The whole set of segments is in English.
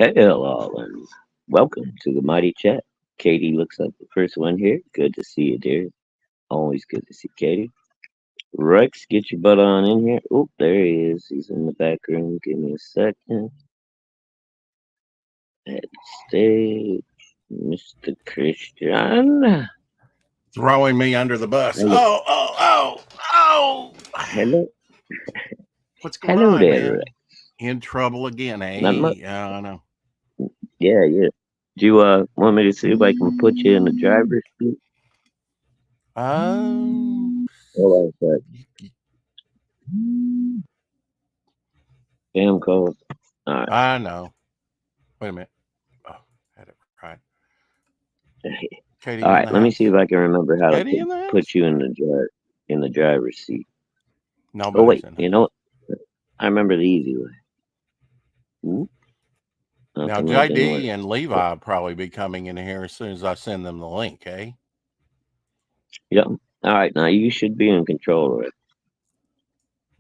Hello, and welcome to the Mighty Chat. Katie looks like the first one here. Good to see you, dear. Always good to see Katie. Rex, get your butt on in here. Oh, there he is. He's in the back room. Give me a second. At stage, Mr. Christian. Throwing me under the bus. Hello, Oh. hello, What's going hello on, there, man? Rex. In trouble again, Not much. eh? I know. Yeah. Do you want me to see if I can put you in the driver's seat? Um, Hold on a sec. Damn cold. All I know. Wait a minute. Oh, had it right. right. Katie All in right, the let me see house? if I can remember how to Katie in the house? put you in the driver's seat. Oh Nobody's wait, in the you know house. what? I remember the easy way. Hmm? Now, Nothing that didn't work. JD and Levi will probably be coming in here as soon as I send them the link, eh? Yeah. All right, now you should be in control of it.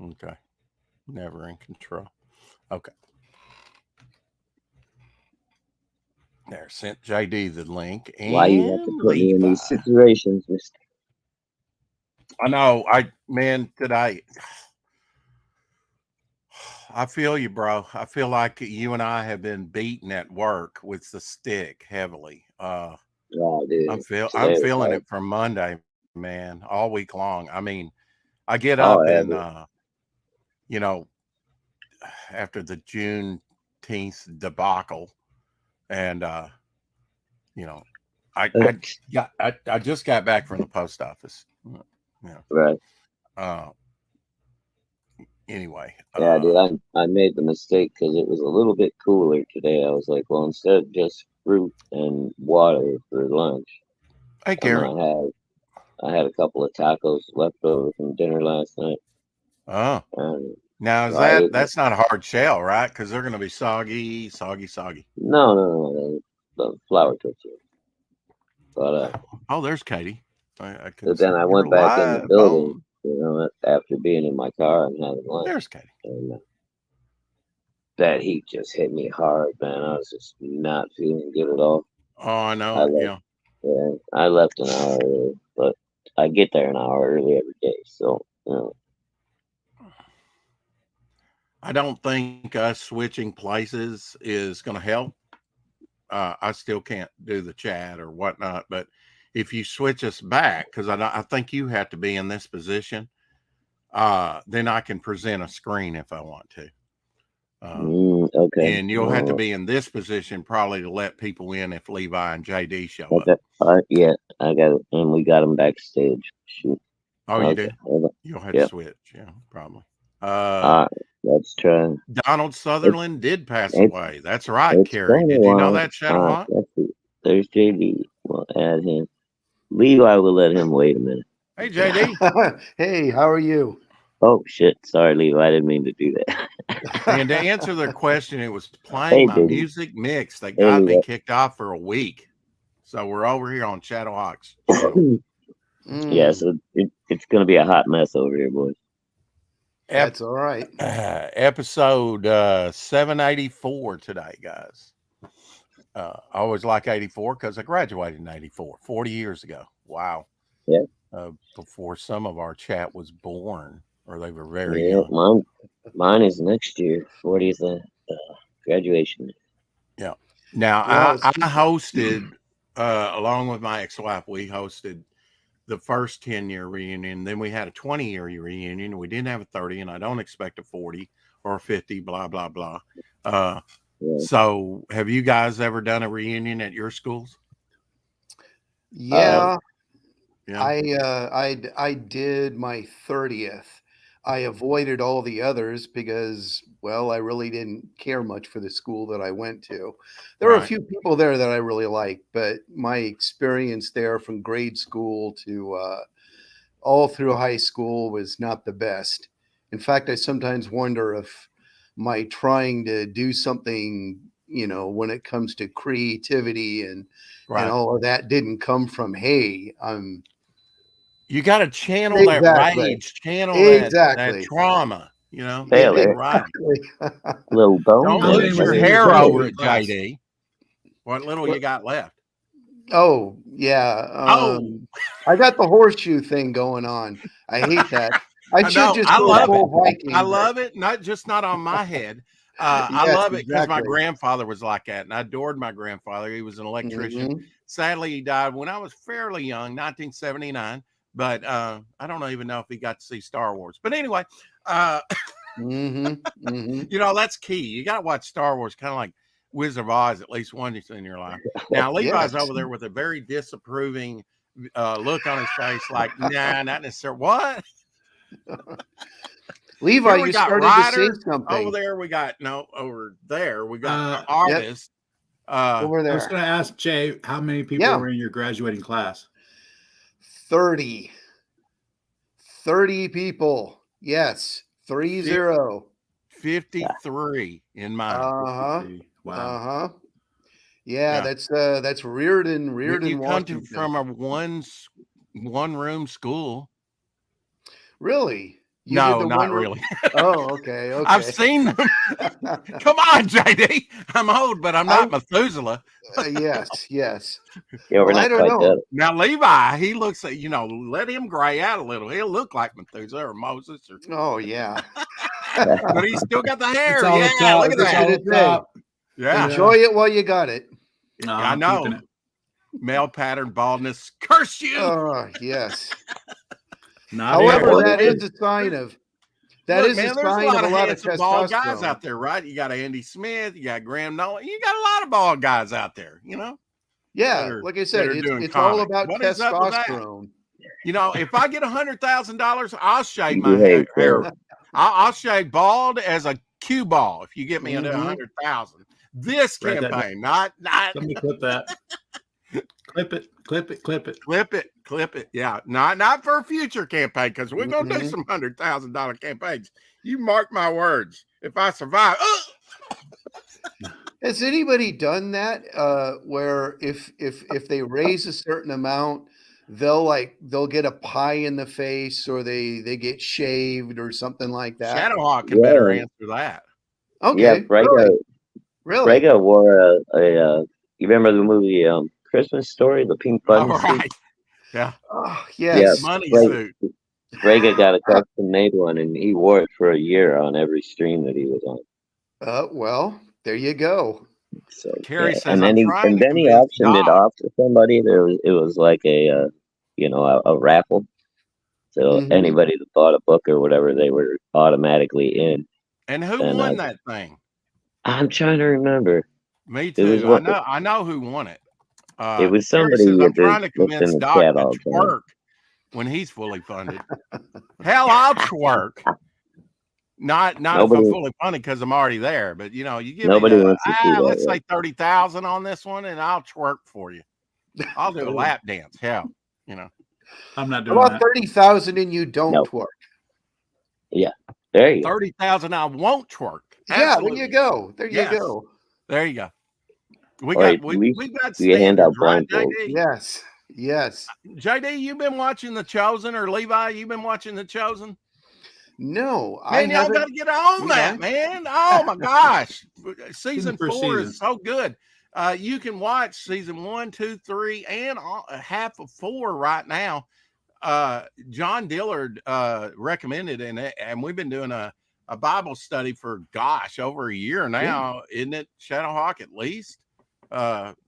Okay. Never in control. Okay. There, sent JD the link Why you have to and put me in these Levi. situations, Mister? I know. Man, I feel you, bro. I feel like you and I have been beaten at work with the stick heavily. Oh, dude, I'm today was feeling hard. it from Monday, man, all week long. I mean, I get Oh, up and ever. you know, after the Juneteenth debacle, and you know, I just got back from the post office. Yeah. Right. Uh, anyway, Yeah, dude, I made the mistake because it was a little bit cooler today. I was like, well, instead of just fruit and water for lunch, hey I'm Gary. gonna have. I had a couple of tacos left over from dinner last night, Oh. and Now so I ate. that's not a hard shell, right? Because they're going to be soggy. No, the flour tortilla. But Oh, there's Katie. I so couldn't then see I you're went back in the live building, on. after being in my car and having lunch, There's Katie. and that heat just hit me hard, man. I was just not feeling good at all. Oh, I know I it. left, Yeah. yeah, I left an hour early, but I get there an hour early every day, so I don't think us switching places is going to help. I still can't do the chat or whatnot, but if you switch us back, because I think you have to be in this position, then I can present a screen if I want to. okay. And you'll have to be in this position probably to let people in if Levi and JD show up. Okay. Yeah, I got it, and we got him backstage. Shoot. Oh, you Okay. do? Hold on. You'll have to Yep. switch. Yeah, probably. All right. Let's try. Donald It's Sutherland did pass it's away. That's right, it's Carrie. been a Did you know while. that, All right. Shadowhawk? Let's see. There's JD. We'll add him. Levi will let him wait a minute. Hey, Okay. JD. Hey, how are you? Oh shit! Sorry, Levi. I didn't mean to do that. And to answer their question, it was playing Hey, my JD. music mix that Hey, got me Levi. kicked off for a week. So we're over here on Shadowhawk's channel. Yeah. Mm, So it's gonna be a hot mess over here, boys. Ep- that's all right. Episode 784 today, guys. I always like 84 because I graduated in 84, 40 years ago. Wow. Yeah. Before some of our chat was born or they were very Yeah. young. Mine is next year. 40th graduation. Yeah. Now Well, I hosted along with my ex-wife, we hosted the first 10-year reunion. Then we had a 20-year reunion. We didn't have a 30, and I don't expect a 40 or a 50, blah, blah, blah. Yeah. So have you guys ever done a reunion at your schools? Uh, yeah, Yeah. I did my 30th. I avoided all the others because, well, I really didn't care much for the school that I went to. There were a Right. few people there that I really liked, but my experience there from grade school to all through high school was not the best. In fact, I sometimes wonder if my trying to do something, when it comes to creativity and Right. all of that didn't come from, hey, I'm You got to channel that exactly, rage, channel that exactly, trauma. You know, Fail you it. can ride 'em. Exactly. Little bone. Don't How many lose was your in your hair over graduating it, class? JD. What little you got left? Oh yeah. Oh. I got the horseshoe thing going on. I hate that. I should know. just I go love full it. Viking. I love it. Not on my head. I Yes, love it because my exactly. grandfather was like that, and I adored my grandfather. He was an electrician. Mhm. Sadly, he died when I was fairly young, 1979. But I don't even know if he got to see Star Wars. But anyway, Mhm. Mhm. you know, that's key. You got to watch Star Wars, kind of like Wizard of Oz, at least once in your life. Now, Levi's Yes. over there with a very disapproving look on his face, like, nah, not necessarily. What? Levi, Here we you got started to say Ryder. something Over there, we got over there, we got Yep. artists. over I was there. going to ask Jay how many people Yeah. were in your graduating class. 30 people. Yes. 30. 53 in mine. Uh-huh. Wow. Uh-huh. Yeah, Yeah. that's Reardon, You come Washington. from a one room school. Really? You No, did the not one really. Oh, okay. Okay. I've seen them. Come on, JD. I'm old, but I'm not Methuselah. Yes, yes. Yeah, we're Well, I not don't quite know. done. Now Levi, he looks at let him gray out a little. He'll look like Methuselah or Moses, Oh, yeah. but he's still got the hair. It's all Yeah, the top. look at It's that. all the top. Yeah, Enjoy it while you got it. No, I I'm know. keeping it. Male pattern baldness. Curse you. Oh, yes. Not However, anymore. that is a sign of Look, a man, there's a sign lot of a of lot of handsome bald guys testosterone. out there, right? You got Andy Smith, you got Graham Nolan, you got a lot of bald guys out there, Yeah, are- like I that said, are it's doing all comics. about What is up with that? testosterone. If I get $100,000, I'll shave You my hate hair. that. I'll shave bald as a cue ball if you get me into Mhm. 100,000. This Write that campaign, not Let me clip that. Clip it. clip it. Yeah, not for a future campaign because we're gonna do Mhm. some $100,000 campaigns. You mark my words. If I survive, Has anybody done that? Where if they raise a certain amount, they'll get a pie in the face, or they get shaved or something like that. Shadowhawk can better Yeah. answer that. Okay, Yeah, really. Braga wore you remember the movie Christmas Story, the pink All button suit? right. Yeah. Oh, Yeah, yes. Money Braga, suit. Braga got a custom made one, and he wore it for a year on every stream that he was on. Well, there you go. So Carrie yeah, says, and I'm then trying to he convince auctioned it God. off to somebody. It was like a raffle. So Mhm. anybody that bought a book or whatever, they were automatically in. And who And won that thing? I'm trying to remember. Me It was too. what I know who won it. it was Carrie somebody says, I'm with trying to that's in convince the Doc chat to all the time. twerk when he's fully funded. Hell, I'll twerk. Not if Nobody- I'm fully funded because I'm already there. But you give Nobody me wants to see that, let's right? say 30,000 on this one, and I'll twerk for you. I'll do a lap dance. Hell, I'm not How doing about that. 30,000 and you don't No. twerk? There you go. 30,000 I won't twerk. Yeah, Absolutely. there you go. There Yes. you go. There you go. We All got right, we got do you hand out standards, right, blindfolds? JD? Yes. Yes. JD, you been watching The Chosen, or Levi? You been watching The Chosen? No, I Man, y'all haven't. got to get on that, man. Oh my gosh, season first 4 season. is so good. You can watch season 1, 2, 3, and half of 4 right now. John Dillard recommended, and we've been doing a Bible study for over a year now, isn't it, Shadowhawk? At least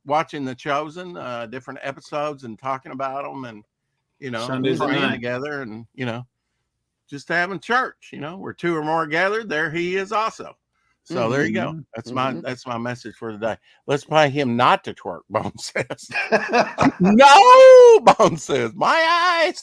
watching The Chosen, different episodes, and talking about them, and Sundays at praying night. together, and just having church. Where 2 or more gathered, there He is also. So there you go. Mhm. That's my message for today. Let's pay him not to twerk. Bone says. No, Bone says. My eyes.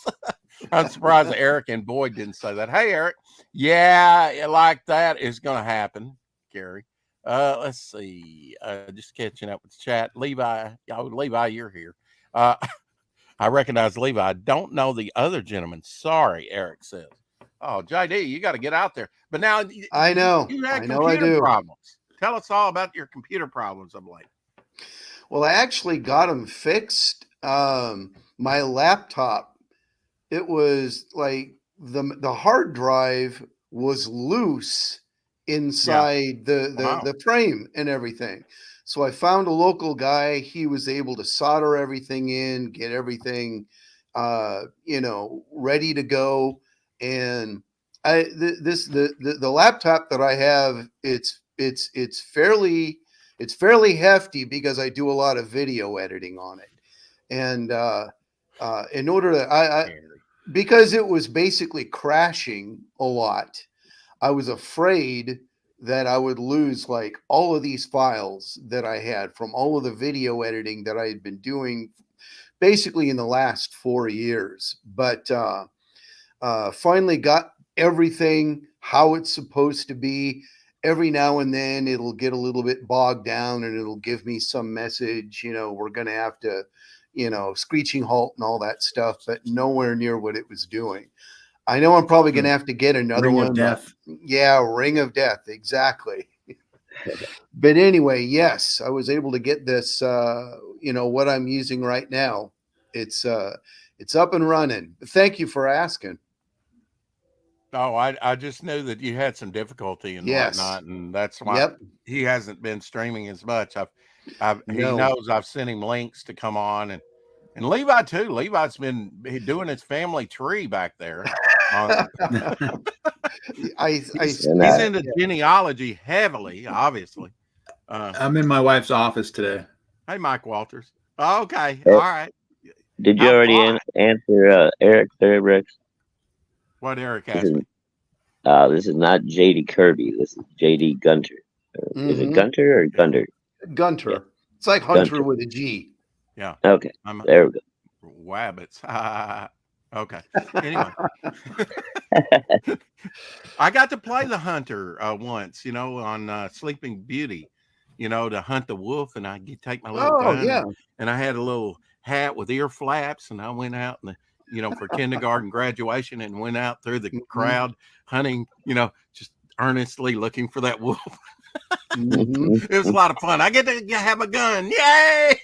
I'm surprised that Eric and Boyd didn't say that. Hey, Eric. Yeah, like that is going to happen, Gary. Let's see. Just catching up with the chat. Levi, you're here. I recognize Levi. I don't know the other gentleman. Sorry, Eric says. Oh, JD, you got to get out there. But now I know. you had I know I computer do. problems. Tell us all about your computer problems of late. Well, I actually got them fixed. My laptop, it was like the hard drive was loose inside the frame and everything. So I found a local guy. He was able to solder everything in, get everything, ready to go. And the laptop that I have, it's fairly hefty because I do a lot of video editing on it. And in order to, because it was basically crashing a lot, I was afraid that I would lose like all of these files that I had from all of the video editing that I had been doing basically in the last 4 years. But finally got everything how it's supposed to be. Every now and then it'll get a little bit bogged down and it'll give me some message, we're going to have to, screeching halt and all that stuff, but nowhere near what it was doing. I know I'm probably going to have to get another Ring one. of death. Yeah, ring of death. Exactly. But anyway, yes, I was able to get this, what I'm using right now. It's up and running. Thank you for asking. Oh, I just knew that you had some difficulty and whatnot, and that's why he hasn't been streaming as much. He knows I've sent him links to come on, and Levi too. Levi's been doing his family tree back there. He's into genealogy heavily, obviously. I'm in my wife's office today. Hey, Mike Walters. Okay, all right. Did you already answer Eric there, Rex? What Eric asked me? This is not JD Kirby. This is JD Gunter. Is it Gunter or Gunter? Gunter. Yeah. It's like Hunter with a G. Yeah. Okay. There we go. Wabbits. Okay. Anyway, I got to play the hunter once, on Sleeping Beauty, to hunt the wolf, and I take my little gun, and I had a little hat with ear flaps, and I went out and for kindergarten graduation, and went out through the crowd hunting, just earnestly looking for that wolf. It was a lot of fun. I get to have a gun. Yay!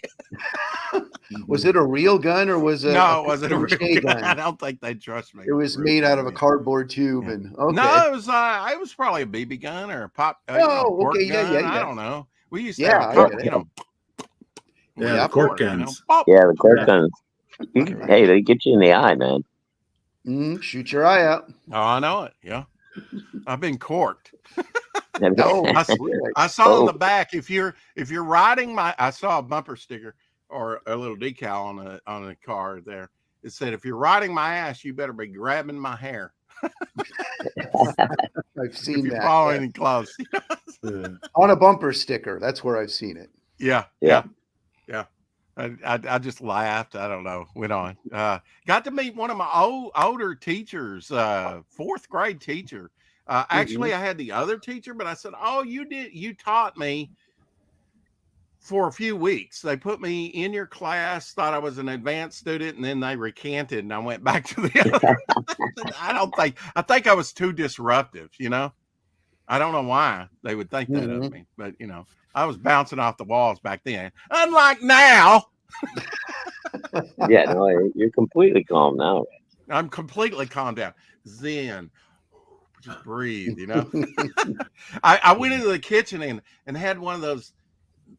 Was it a real gun or was it? No, it wasn't a real gun. I don't think they'd trust me. It was made out of a cardboard tube, and no, it was probably a BB gun or a pop. Gun. I don't know. We used to have the cork guns. Yeah, the cork guns. Hey, they get you in the eye, man. Shoot your eye out. Oh, I know it. Yeah, I've been corked. I saw on the back, if you're riding I saw a bumper sticker or a little decal on a car there. It said, if you're riding my ass, you better be grabbing my hair. I've seen that. Following close. On a bumper sticker. That's where I've seen it. Yeah. I just laughed. I don't know. Went on. Got to meet one of my older teachers, 4th grade teacher. Actually, I had the other teacher, but I said, "Oh, you taught me for a few weeks. They put me in your class, thought I was an advanced student, and then they recanted, and I went back to the other." I think I was too disruptive. I don't know why they would think that of me, but I was bouncing off the walls back then. Unlike now. Yeah, no, you're completely calm now. I'm completely calmed down. Zen. Just breathe, I went into the kitchen and had one of those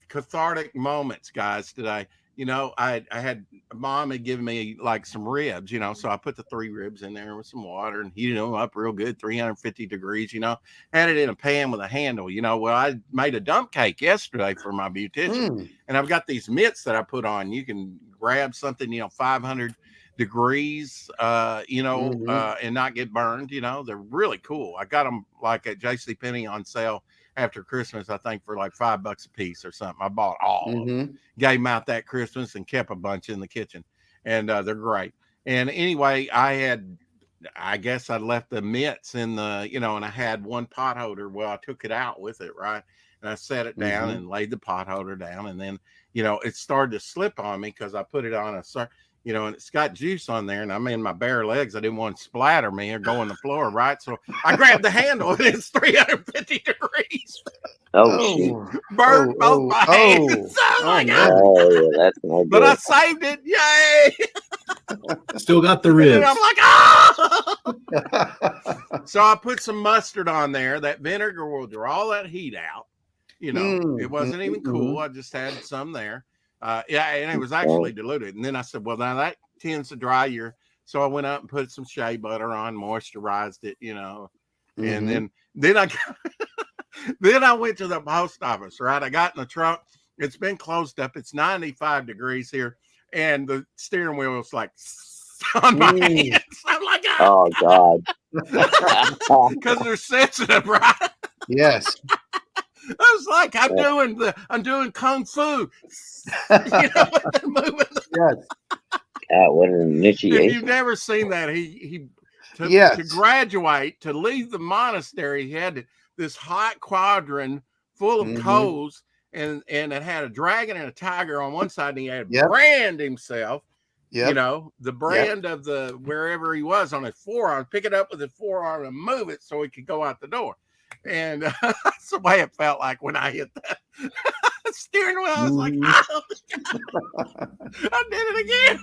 cathartic moments, guys, today. I had Mom had given me like some ribs, so I put the 3 ribs in there with some water and heated them up real good, 350 degrees, had it in a pan with a handle. Well, I made a dump cake yesterday for my beautician, and I've got these mitts that I put on. You can grab something, 500 degrees, and not get burned. They're really cool. I got them like at JCPenney on sale after Christmas, I think for like $5 a piece or something. I bought all of them, gave them out that Christmas and kept a bunch in the kitchen, and they're great. And anyway, I guess I left the mitts in the, and I had one pot holder. Well, I took it out with it, right? And I set it down and laid the pot holder down, and then, it started to slip on me because I put it on you know, and it's got juice on there, and I'm in my bare legs. I didn't want to splatter me or go on the floor, right? So I grabbed the handle, and it's 350 degrees. Oh, shit. Burned both my hands. Oh, my God. Oh, yeah, that's not But good. I saved it. Yay. Still got the ribs. And I'm like, ah! So I put some mustard on there. That vinegar will draw that heat out. You know, it wasn't even cool. I just had some there. Yeah, and it was actually diluted. And then I said, well, now that tends to dry your. So I went up and put some shea butter on, moisturized it, you know, and then I then I went to the post office. Right, I got in the truck. It's been closed up. It's 95 degrees here, and the steering wheel was like on my hands. I'm like, oh God, because they're sensitive, right? Yes. I was like, I'm doing kung fu. You know, moving. Yes. God, what an If initiation! you've never seen that, to graduate, to leave the monastery, he had this hot quadrant full of coals, and it had a dragon and a tiger on one side, and he had brand himself. You know, the brand of the wherever he was on his forearm, pick it up with his forearm and move it so he could go out the door. And that's the way it felt like when I hit that steering wheel. I was like, oh, I did it again.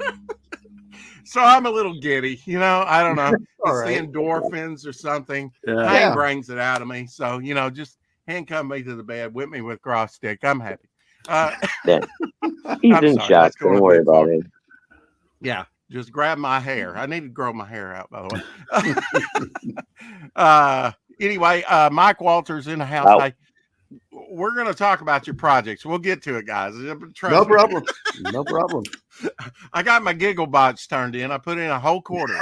So I'm a little giddy, you know. I don't know. It's the endorphins or something. Pain brings it out of me. So, you know, just handcuff me to the bed, whip me with a cross stick. I'm happy. He's in shock. Don't worry about it. Yeah, just grab my hair. I need to grow my hair out, by the way. Anyway, Mike Walters in the house. Oh. Hey, we're going to talk about your projects. We'll get to it, guys. No problem. No problem. I got my giggle box turned in. I put in a whole quarter.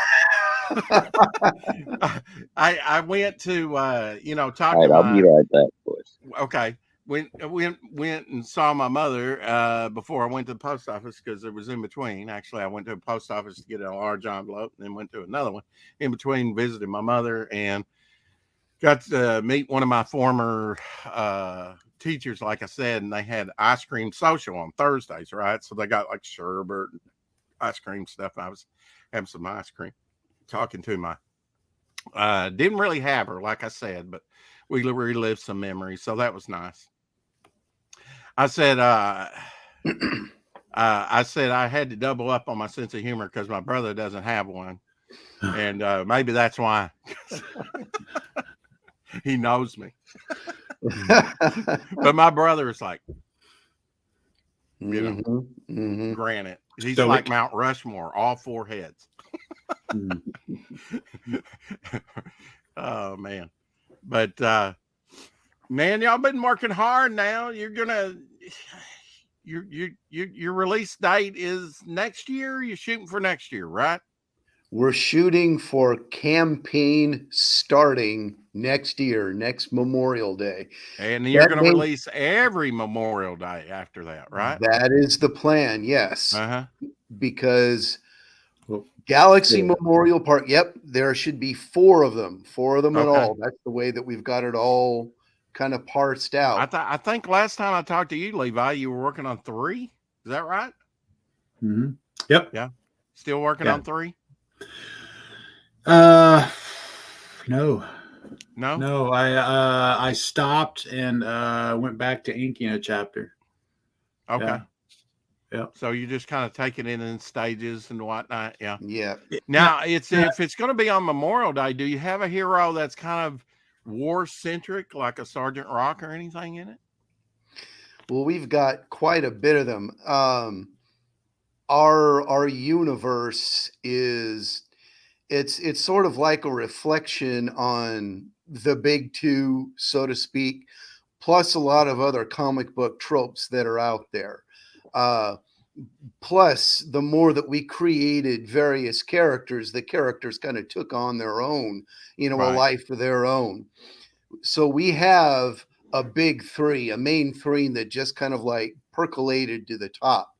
I went to, you know, talk to I'll be right back, boys. Okay. Went and saw my mother before I went to the post office because it was in between. Actually, I went to the post office to get a large envelope, and then went to another one in between, visited my mother, and got to meet one of my former teachers, like I said, and they had ice cream social on Thursdays, right? So they got like sherbet, ice cream stuff. I was having some ice cream, talking to my, didn't really have her, like I said, but we relived some memories. So that was nice. I said, I had to double up on my sense of humor because my brother doesn't have one. And maybe that's why. He knows me. But my brother is like, you know, granted, he's so like Mount Rushmore, all four heads. Oh man. But man, y'all been working hard now. You're gonna your release date is next year. You're shooting for next year, right? We're shooting for campaign starting next year, next Memorial Day. And you're going to release every Memorial Day after that, right? That is the plan, yes. Because Galaxy Memorial Park, there should be four of them at all. That's the way that we've got it all kind of parsed out. I think last time I talked to you, Levi, you were working on 3. Is that right? Yep. Yeah. Still working on 3? No. I stopped and went back to inking a chapter. Okay. Yeah. So you just kind of take it in stages and whatnot. Yeah. Yeah. Now if it's going to be on Memorial Day, do you have a hero that's kind of war centric, like a Sergeant Rock or anything in it? Well, we've got quite a bit of them. Our universe is it's sort of like a reflection on the big two, so to speak, plus a lot of other comic book tropes that are out there. Plus, the more that we created various characters, the characters kind of took on their own, a life of their own. So we have a big 3, a main 3 that just kind of like percolated to the top.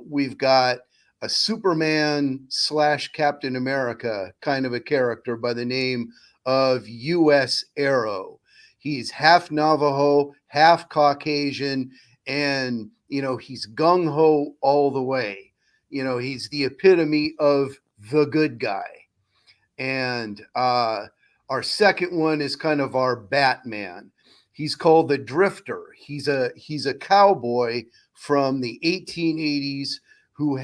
We've got a Superman / Captain America kind of a character by the name of U.S. Arrow. He's half Navajo, half Caucasian, and he's gung-ho all the way. he's the epitome of the good guy. And our second one is kind of our Batman. He's called the Drifter. He's a cowboy from the 1880s who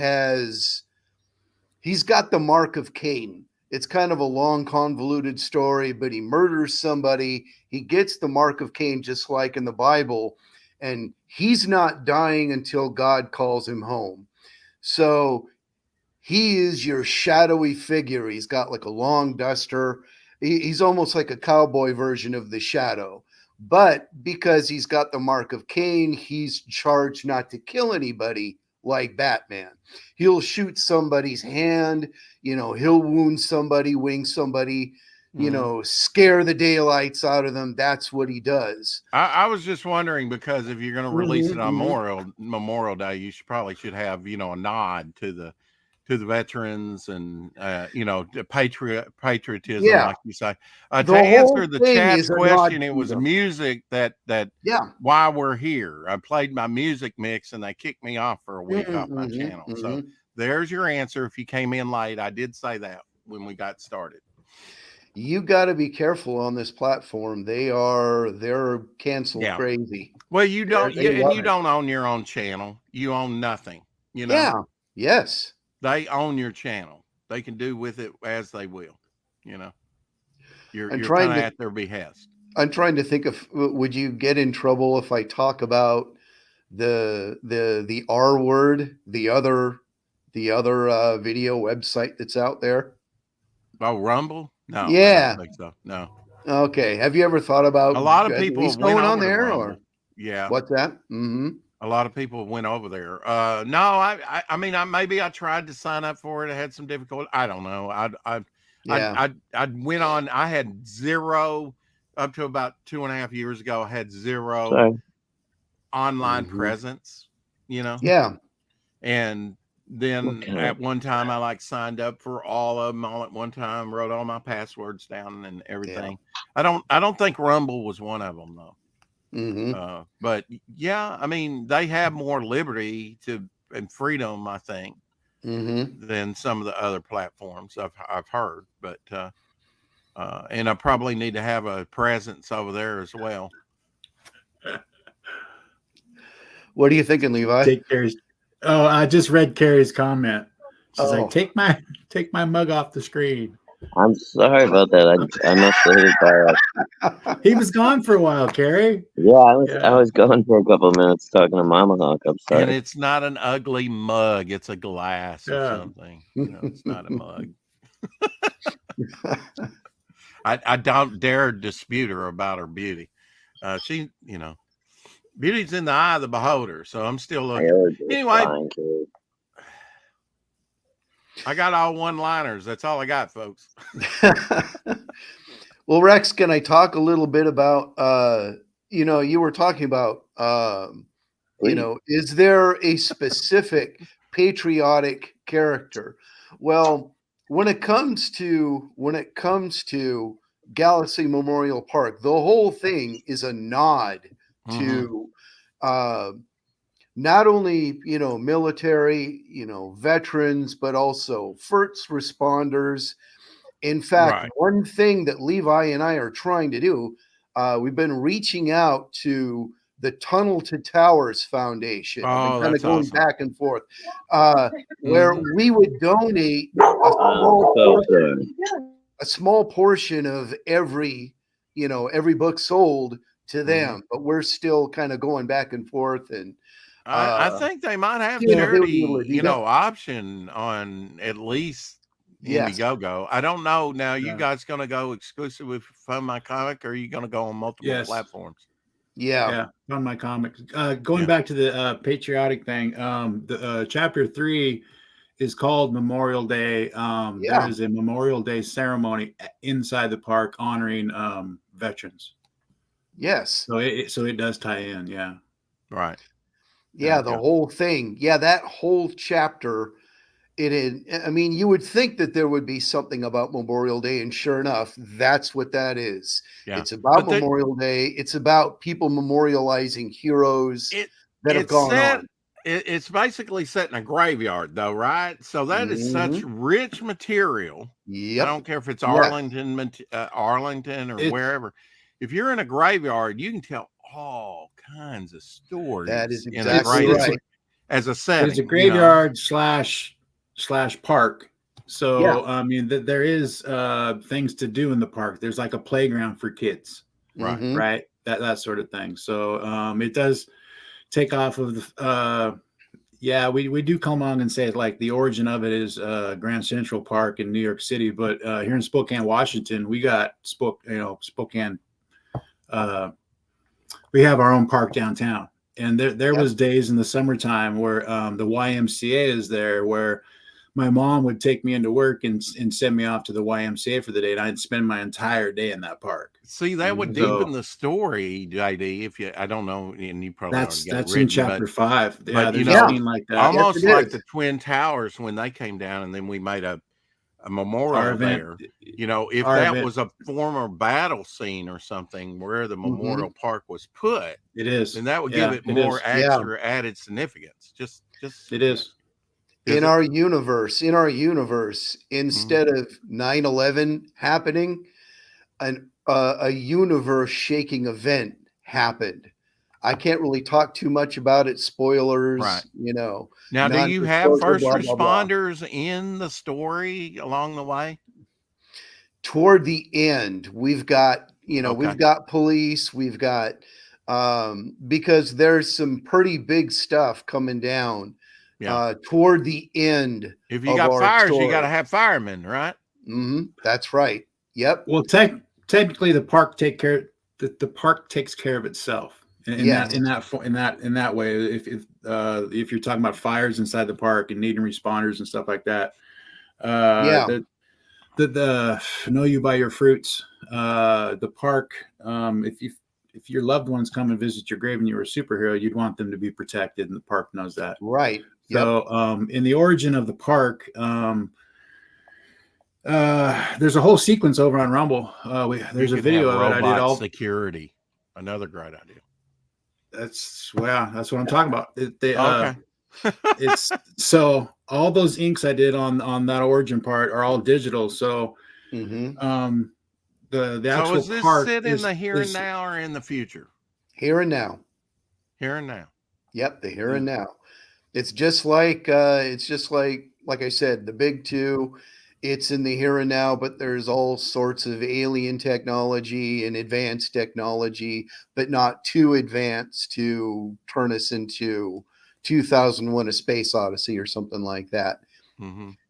he's got the mark of Cain. It's kind of a long, convoluted story, but he murders somebody. He gets the mark of Cain, just like in the Bible, and he's not dying until God calls him home. So he is your shadowy figure. He's got like a long duster. He's almost like a cowboy version of the Shadow. But because he's got the mark of Cain, he's charged not to kill anybody like Batman. He'll shoot somebody's hand, he'll wound somebody, wing somebody, scare the daylights out of them. That's what he does. I was just wondering, because if you're going to release it on Memorial Day, you should have, a nod to the veterans and patriotism, like you say. To answer the chat's question, it was music that why we're here. I played my music mix and they kicked me off for a week off my channel. So there's your answer. If you came in late, I did say that when we got started. You got to be careful on this platform. They're canceled crazy. Well, you don't own your own channel. You own nothing. Yeah. Yes. They own your channel. They can do with it as they will. You're kind of at their behest. I'm trying to think of, would you get in trouble if I talk about the R word, the other video website that's out there? Oh, Rumble? No. Yeah. I don't think so. No. Okay. Have you ever thought about a lot of people what's going on there? Or yeah. What's that? A lot of people went over there. No, I mean, maybe I tried to sign up for it. I had some difficulty. I don't know. I went on. I had zero up to about 2.5 years ago. I had zero online presence. Yeah. And then at one time, I signed up for all of them all at one time. Wrote all my passwords down and everything. Yeah. I don't think Rumble was one of them though. But yeah, I mean, they have more liberty and freedom, I think, than some of the other platforms I've heard. But and I probably need to have a presence over there as well. What are you thinking, Levi? I just read Carrie's comment. She's like, take my mug off the screen. I'm sorry about that. I must have hit it by He was gone for a while, Carrie. Yeah, I was gone for a couple of minutes talking to Mama Hawk. I'm sorry. And it's not an ugly mug; it's a glass or something. It's not a mug. I don't dare dispute her about her beauty. She, beauty's in the eye of the beholder. So I'm still looking. Anyway. I got all one-liners. That's all I got, folks. Well, Rex, can I talk a little bit about, you were talking about, is there a specific patriotic character? Well, when it comes to Galaxy Memorial Park, the whole thing is a nod to not only, military, veterans, but also first responders. In fact, one thing that Levi and I are trying to do, we've been reaching out to the Tunnel to Towers Foundation. Oh, kind of going awesome. back and forth, where we would donate a small portion of every book sold to them, but we're still kind of going back and forth. And I think they might have charity, option on at least Indiegogo. I don't know. Now, you guys going to go exclusive with Fund My Comic, or are you going to go on multiple platforms? Yeah, Fund My Comics. Going back to the patriotic thing, the chapter 3 is called Memorial Day. There is a Memorial Day ceremony inside the park honoring veterans. Yes. So it does tie in. Yeah. Right. Yeah, the whole thing. Yeah, that whole chapter. You would think that there would be something about Memorial Day, and sure enough, that's what that is. Yeah. It's about Memorial Day. It's about people memorializing heroes that have gone on. it's basically set in a graveyard, though, right? So that is such rich material. Yep. I don't care if it's Arlington, Arlington, or wherever. If you're in a graveyard, you can tell all kinds of stories. That is exactly right. As a setting, it's a graveyard slash park. So I mean, there is things to do in the park. There's like a playground for kids, right? That sort of thing. So it does take off of the. We do come on and say like the origin of it is Grand Central Park in New York City, but here in Spokane, Washington, we got Spokane. We have our own park downtown, and there was days in the summertime where the YMCA is there, where my mom would take me into work and send me off to the YMCA for the day, and I'd spend my entire day in that park. See, that would deepen the story, JD. If you, I don't know, and you probably that's in chapter 5. But there's a scene like that, almost like the Twin Towers when they came down, and then we made a memorial there. You know, if that was a former battle scene or something where the memorial park was put, it is, then that would give it more extra added significance. Just it is. In our universe, instead of 9/11 happening, a universe-shaking event happened. I can't really talk too much about it. Spoilers, you know. Now, do you have first responders in the story along the way? Toward the end, we've got, we've got police, we've got, because there's some pretty big stuff coming down. Toward the end. If you got fires, you got to have firemen, right? That's right. Yep. Well, technically, the park takes care of itself. In that way, if you're talking about fires inside the park and needing responders and stuff like that, the know you by your fruits. The park, if your loved ones come and visit your grave and you're a superhero, you'd want them to be protected, and the park knows that. Right. So, in the origin of the park, there's a whole sequence over on Rumble. There's a video of it. I did all security. Another great idea. That's what I'm talking about. It's so all those inks I did on that origin part are all digital. So, the actual so is this part sit in the here and now or in the future? Here and now. Here and now. Yep, the here and now. It's just like I said, the big two. It's in the here and now, but there's all sorts of alien technology and advanced technology, but not too advanced to turn us into 2001: A Space Odyssey or something like that.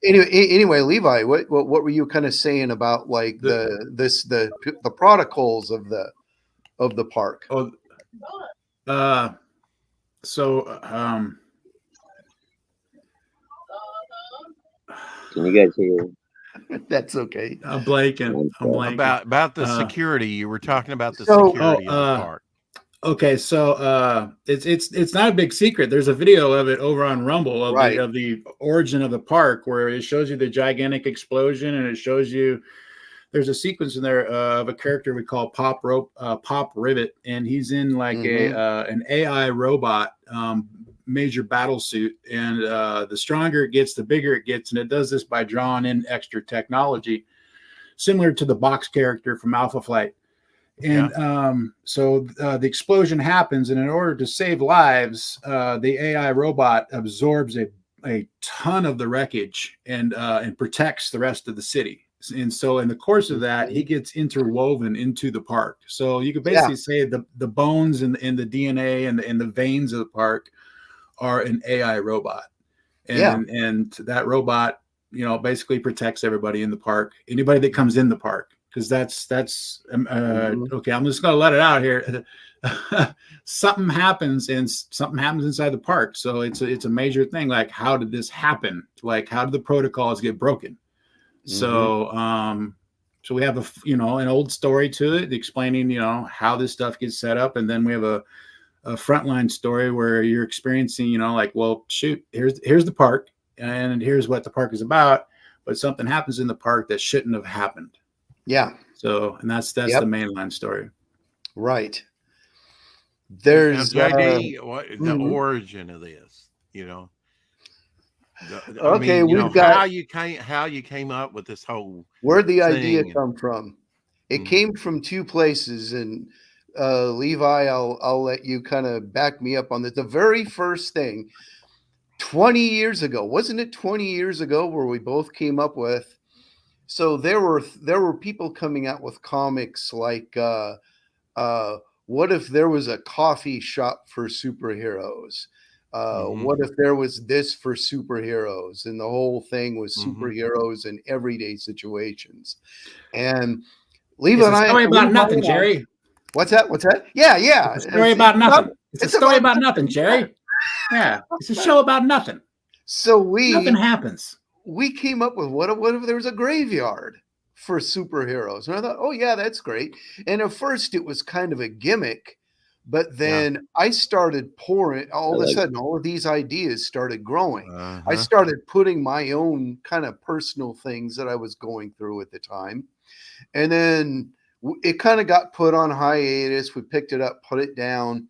Anyway, Levi, what were you kind of saying about like the protocols of the park? Can you guys hear? That's okay. I'm blanking. About the security. You were talking about the security of the park. Okay, so it's not a big secret. There's a video of it over on Rumble of the origin of the park, where it shows you the gigantic explosion, and it shows you there's a sequence in there of a character we call Pop Rivet, and he's in like an AI robot major battle suit, and the stronger it gets, the bigger it gets, and it does this by drawing in extra technology similar to the Box character from Alpha Flight. And so the explosion happens, and in order to save lives, the AI robot absorbs a ton of the wreckage and protects the rest of the city. And so in the course of that, he gets interwoven into the park. So you could basically say the bones and the DNA and the veins of the park are an AI robot. And that robot, basically protects everybody in the park, anybody that comes in the park. Because that's okay. I'm just gonna let it out here. Something happens inside the park, so it's a major thing. Like, how did this happen? Like, how did the protocols get broken? So we have an old story to it explaining how this stuff gets set up, and then we have a frontline story where you're experiencing well, shoot, here's the park, and here's what the park is about, but something happens in the park that shouldn't have happened. Yeah. So, and that's the mainline story. Right. There's now, JD, the origin of this. you know. I Okay, mean, you know, we've got how you came up with this whole where'd the idea thing. come from? It Mhm. came from two places, and Levi, I'll let you kind of back me up on this. The very first thing, 20 years ago, wasn't it 20 years ago where we both came up with? So there were people coming out with comics like uh, what if there was a coffee shop for superheroes? Mhm. What if there was this for superheroes? And the whole thing was Mhm. superheroes in everyday situations. And Levi It's and a I, story about Levi nothing, and I, Jerry. what's that? What's that? Yeah, yeah. It's a story about nothing. It's a It's story about about nothing, Jerry. Yeah, it's a show about nothing. so Nothing happens. we came up with what if there was a graveyard for superheroes? And I thought, oh yeah, that's great. And at first it was kind of a gimmick, but Yeah. then I started pouring all I of a like sudden, all of these ideas started growing. I Uh-huh. started putting my own kind of personal things that I was going through at the time. And then it kind of got put on hiatus. We picked it up, put it down.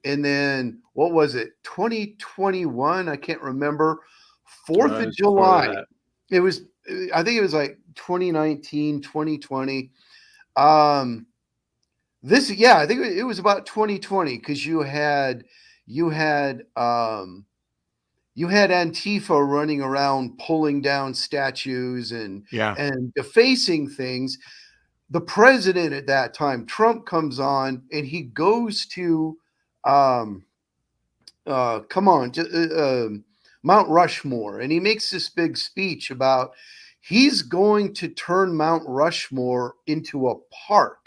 And then what was it? 2021, I can't remember. 4th of It's before July. that. It was I think it was like 2019, 2020. Um I think it was about 2020 because you had you had Antifa running around pulling down statues Yeah. and defacing things. The president at that time, Trump, comes on and he goes to um come on, Mount Rushmore, and he makes this big speech about he's going to turn Mount Rushmore into a park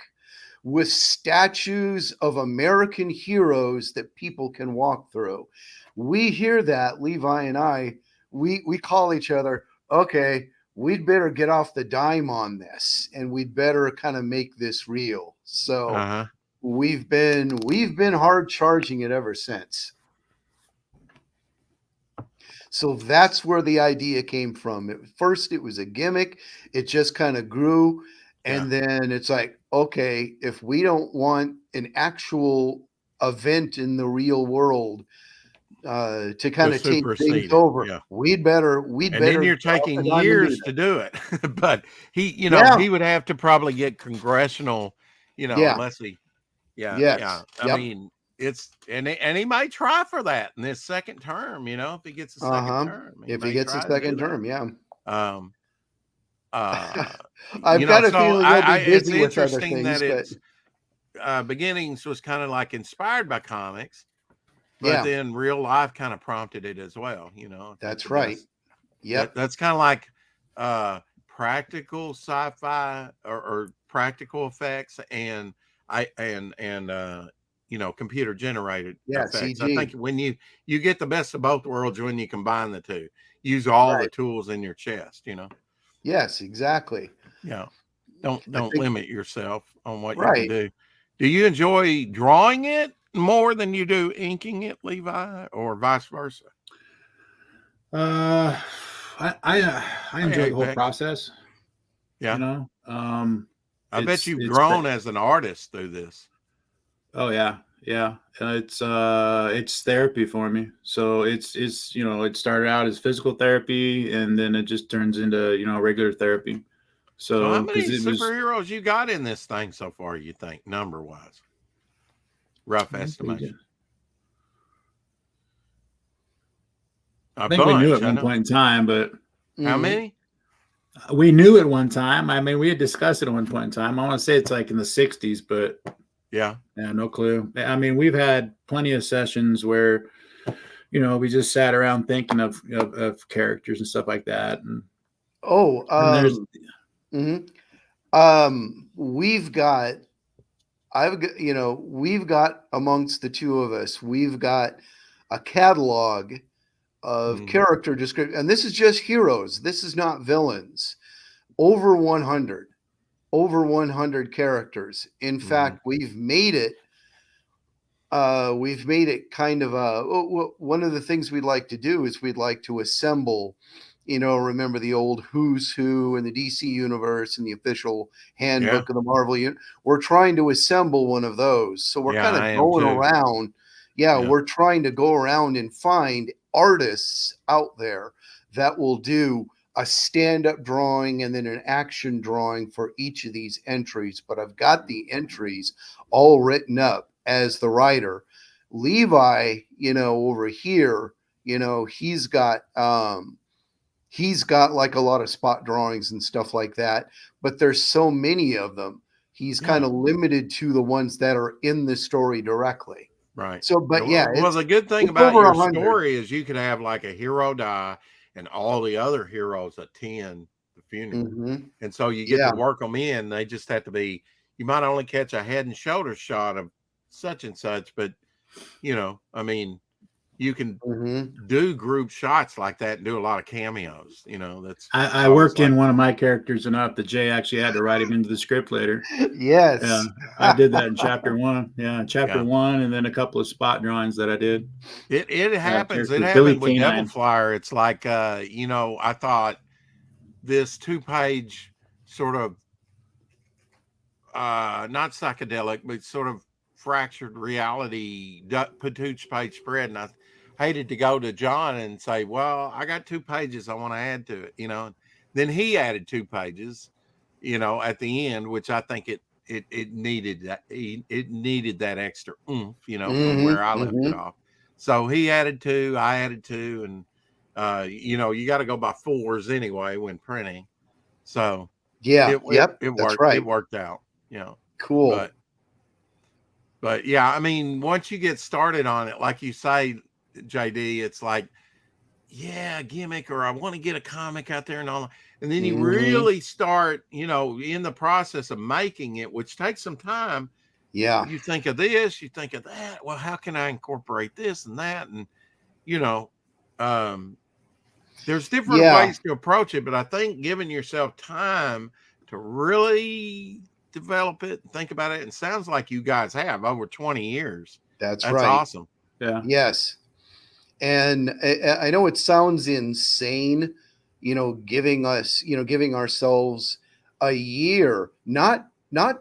with statues of American heroes that people can walk through. We hear that, Levi and I, we call each other, okay, we'd better get off the dime on this and we'd better kind of make this real. So Uh-huh. we've been hard charging it ever since. So that's where the idea came from. At first, it was a gimmick. It just kind of grew. Yeah. And then it's like, okay, if we don't want an actual event in the real world to kind To of take things supersede it. over, Yeah. we'd better And then you're get off the taking dime and do years that. to do it. But he Yeah. he would have to probably get congressional, Yeah. unless he yeah, yeah. Yes. I Yep. mean, it's and he might try for that in this second term, if he gets a second term. He If he may gets a try to do second that. term, yeah. Um I've got a so feeling he'll be it's busy with other interesting that things, but it's beginnings was kind of like inspired by comics, but yeah, then real life kind of prompted it as well. I think that's the right. best Yep. that's kind of like practical sci-fi or practical effects and computer generated Yeah, effects. I think CG. when you get the best of both worlds when you combine the two, use all the Right. tools in your chest. Yes, exactly. Yeah. I Don't think limit yourself on what you can right. do. Do you enjoy drawing it more than you do inking it, Levi, or vice versa? I enjoy the whole Apex. process. Yeah. I bet you've it's grown as an artist through this. Oh yeah. It's therapy for me. So it's it started out as physical therapy and then it just turns into regular therapy. So how So many because it was superheroes you got in this thing so far, you think, number wise? Rough estimation. I think we knew at one point in time, but how many? We knew at one time. I mean, we had discussed it at one point in time. I want to say it's like in the 60s, but yeah, no clue. I mean, we've had plenty of sessions where, we just sat around thinking of characters and stuff like that. And we've got amongst the two of us, we've got a catalog of character description, and this is just heroes. This is not villains. Over 100 characters. In fact, we've made it kind of one of the things we'd like to do is we'd like to assemble, remember the old Who's Who in the DC universe and the official handbook of the Marvel universe. We're trying to assemble one of those. So we're kind of going around. Yeah, we're trying to go around and find artists out there that will do a stand-up drawing and then an action drawing for each of these entries, but I've got the entries all written up as the writer. Levi, over here, he's got like a lot of spot drawings and stuff like that, but there's so many of them. He's kind of limited to the ones that are in the story directly. Right. So, but yeah. Well, the good thing about your story is you could have like a hero die and all the other heroes attend the funeral. Mm-hmm. And so you get to work them in. They just have to be, you might only catch a head and shoulders shot of such and such, but I mean, you can do group shots like that and do a lot of cameos. That's I worked in one of my characters enough that Jay actually had to write him into the script later. Yes. Yeah, I did that in chapter 1. Yeah, chapter 1, and then a couple of spot drawings that I did. It happens. It Billy happened with K9. Devil Flyer. It's like I thought this 2-page sort of not psychedelic, but sort of fractured reality page spread, and I hated to go to John and say, well, I got 2 pages I want to add to it, then he added 2 pages at the end, which I think it needed that that extra oomph, from where I left it off. So he added 2, I added 2, and you got to go by 4s anyway when printing. So it worked. Right. It worked out. Cool. But yeah, I mean, once you get started on it, like you say, JD, it's like, yeah, gimmick, or I want to get a comic out there and all. And then you really start, in the process of making it, which takes some time. Yeah. You think of this, you think of that. Well, how can I incorporate this and that? And, there's different ways to approach it, but I think giving yourself time to really develop it, think about it, and sounds like you guys have over 20 years. That's right. Awesome. Yeah. Yes. And I know it sounds insane, giving ourselves a year, not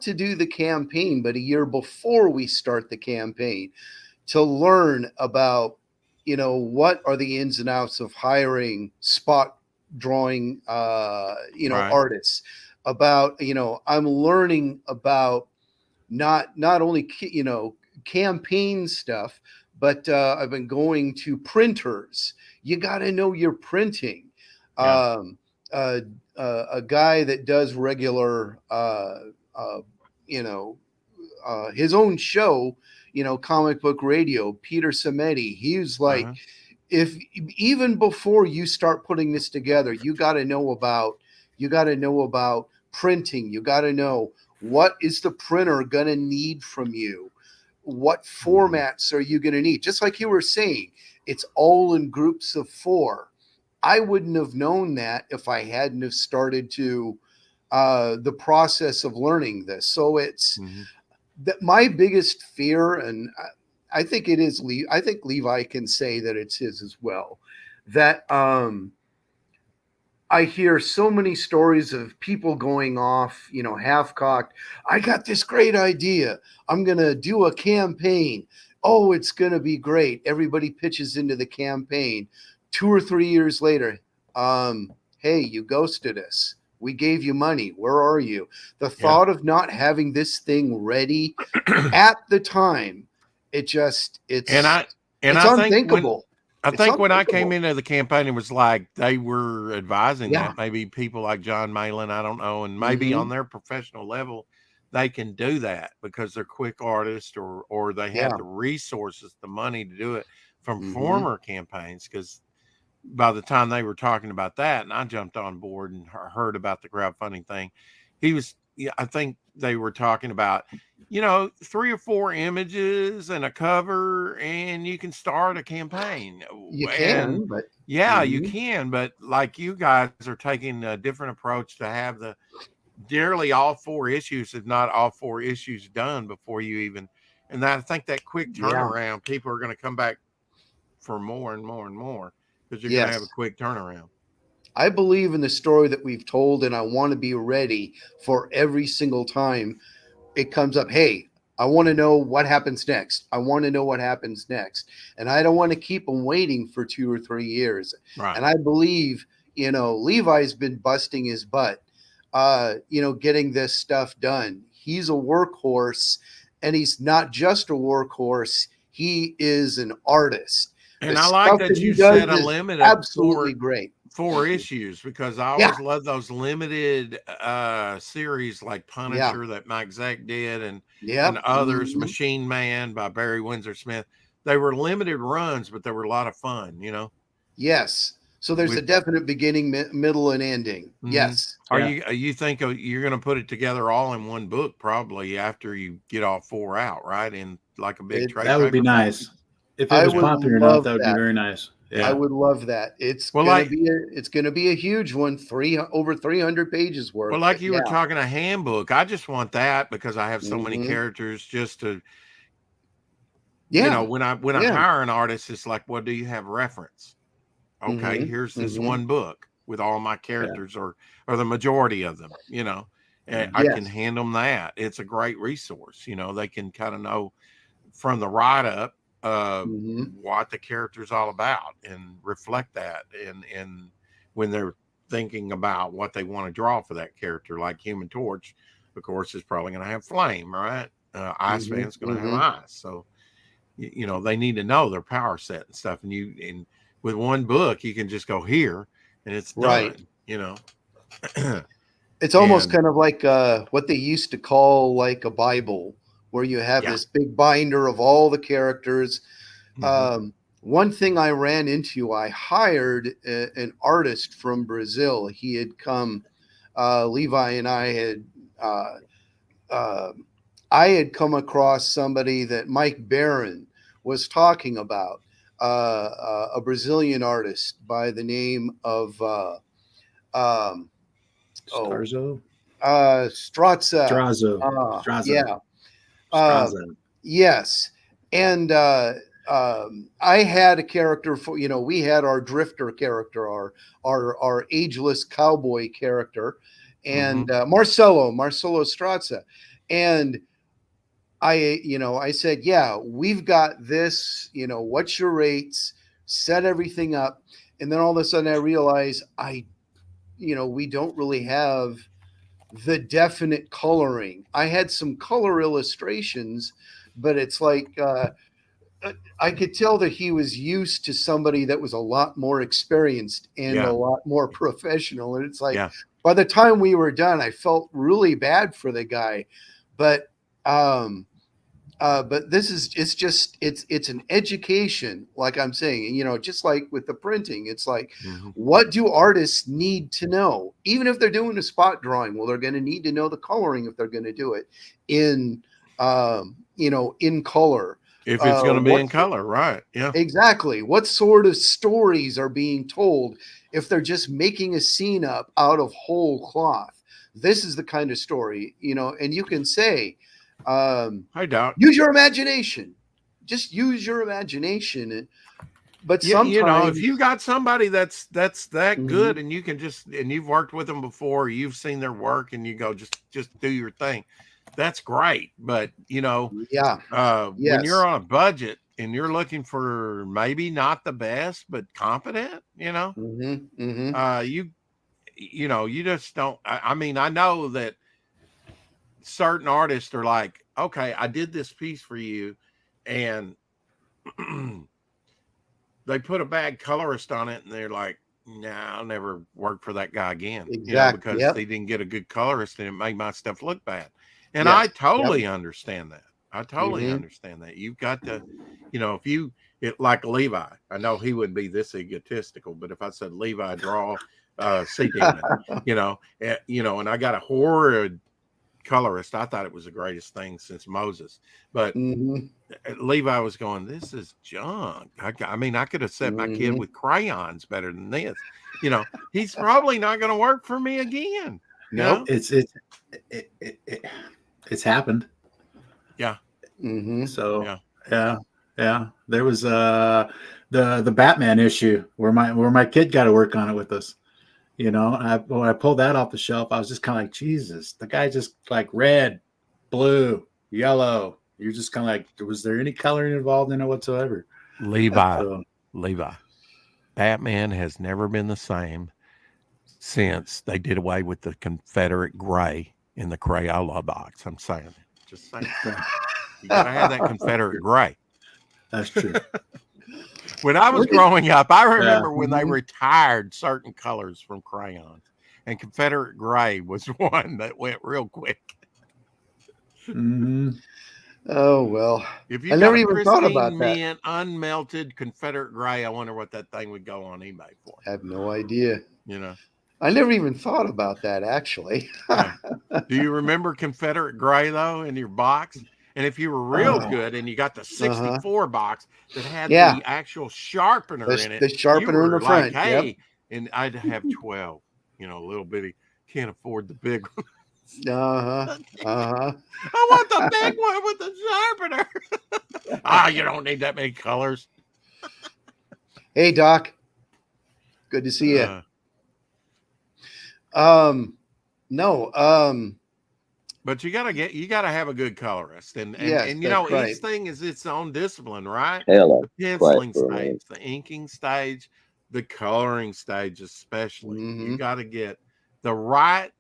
to do the campaign, but a year before we start the campaign to learn about, what are the ins and outs of hiring spot drawing, artists. About, I'm learning about not only, campaign stuff, but I've been going to printers. You got to know your printing. A guy that does regular, his own show, Comic Book Radio, Peter Samedi, he's like, if even before you start putting this together, you got to know about printing. You got to know, what is the printer going to need from you? What formats are you going to need? Just like you were saying, it's all in groups of 4. I wouldn't have known that if I hadn't have started to the process of learning this. So it's that my biggest fear, and I think it is I think Levi can say that it's his as well, that I hear so many stories of people going off, half-cocked. I got this great idea. I'm going to do a campaign. Oh, it's going to be great. Everybody pitches into the campaign. 2 or 3 years later, hey, you ghosted us. We gave you money. Where are you? The thought of not having this thing ready at the time, it's unthinkable. I think when I came into the campaign, it was like they were advising that maybe people like John Malin, I don't know, and maybe on their professional level, they can do that because they're quick artists or they have the resources, the money to do it from former campaigns. Because by the time they were talking about that, and I jumped on board and heard about the crowdfunding thing, I think they were talking about, 3 or 4 images and a cover, and you can start a campaign. You can, but you can, but like you guys are taking a different approach to have nearly all 4 issues, if not all 4 issues done before you even, and I think that quick turnaround, people are going to come back for more and more and more because you're going to have a quick turnaround. I believe in the story that we've told, and I want to be ready for every single time it comes up. Hey, I want to know what happens next. I want to know what happens next. And I don't want to keep them waiting for 2 or 3 years. Right. And I believe, Levi's been busting his butt, getting this stuff done. He's a workhorse, and he's not just a workhorse. He is an artist. And The I like stuff that he you does set a is limit of absolutely great. 4 issues, because I Yeah. always love those limited series like Punisher that Mike Zeck did, and others, Mhm. Machine Man by Barry Windsor Smith. They were limited runs, but they were a lot of fun, Yes. So there's a With- definite beginning, middle, and ending. Mhm. Yes. Are you think you're going to put it together all in one book probably after you get all 4 out, right? In like a big trade. That would be paperback? nice. If it I was would popular love enough, that would that. be very nice. Yeah. I would love that. It's Well, gonna be a huge one, over 300 pages worth. Well, like but you were talking a handbook, I just want that because I have so many Mhm. characters just to, Yeah. when I Yeah. hire an artist, it's like, well, do you have reference? Okay, Mhm. here's this Mhm. one book with all my characters or the majority of them, and I can Yes. hand them that. It's a great resource. They can kind of know from the write up Mhm. what the character's all about and reflect that. And when they're thinking about what they want to draw for that character, like Human Torch, of course, is probably going to have flame, right? Iceman's going to have ice. So, they need to know their power set and stuff. And with one book, you can just go here and it's Right. done, It's almost And- kind of like what they used to call like a Bible, where you have Yeah. this big binder of all the characters. Mhm. One thing I ran into, I hired an artist from Brazil. He had come, Levi and I had come across somebody that Mike Barron was talking about, a Brazilian artist by the name of Starzo? Strazza. Strazo. Strazo. Yeah. Strazo. Yes. And I had a character for, we had our drifter character, our ageless cowboy character, and Marcelo Strazza. And I said, yeah, we've got this, what's your rates? Set everything up. And then all of a sudden I realized we don't really have the definite coloring. I had some color illustrations, but it's like I could tell that he was used to somebody that was a lot more experienced and a lot more professional. And it's like by the time we were done, I felt really bad for the guy. But this is it's an education, like I'm saying, just like with the printing, it's like, what do artists need to know? Even if they're doing a spot drawing, well, they're going to need to know the coloring if they're going to do it in in color. If it's going to be in color, right? Yeah, exactly. What sort of stories are being told if they're just making a scene up out of whole cloth? This is the kind of story, and you can say, I doubt. Use your imagination. Just use your imagination. But sometimes, if you got somebody that's that good, and you can and you've worked with them before, you've seen their work, and you go just do your thing. That's great. But when you're on a budget and you're looking for maybe not the best but competent, you just don't. I mean, I know that certain artists are like, okay, I did this piece for you, and they put a bad colorist on it, and they're like, nah, I'll never work for that guy again. Exactly. Because they didn't get a good colorist, and it made my stuff look bad. And I totally understand that. I totally understand that. You've got to, if like Levi, I know he wouldn't be this egotistical, but if I said, Levi, draw Sea Demon, and I got a horrid colorist, I thought it was the greatest thing since Moses. But Levi was going, this is junk. I mean, I could have set my kid with crayons better than this. He's probably not going to work for me again. Nope. It's happened. Yeah. So yeah. There was the Batman issue where my kid got to work on it with us. When I pulled that off the shelf, I was just kind of like, Jesus, the guy just like red, blue, yellow, You're just kind of like, was there any coloring involved in it whatsoever? Levi, Batman has never been the same since they did away with the Confederate gray in the Crayola box. I'm saying, just saying, you gotta have that Confederate gray. That's true. When I was growing up, I remember when they retired certain colors from crayons, and Confederate gray was one that went real quick. Mm-hmm. Oh well, If you I never even thought about that. mint, unmelted Confederate gray, I wonder what that thing would go on eBay for. I have no idea. You know, I never even thought about that actually. yeah. Do you remember Confederate gray though in your box? And if you were real good and you got the 64 box that had the actual sharpener in it, the sharpener in the front, hey, and I'd have 12. You know, little bitty, can't afford the big one. I want the big one with the sharpener. You don't need that many colors. Hey, Doc. Good to see you. But you gotta have a good colorist, and yes, you know, each thing is its own discipline, right? Hello. The penciling stage, the inking stage, the coloring stage, especially. You got to get the right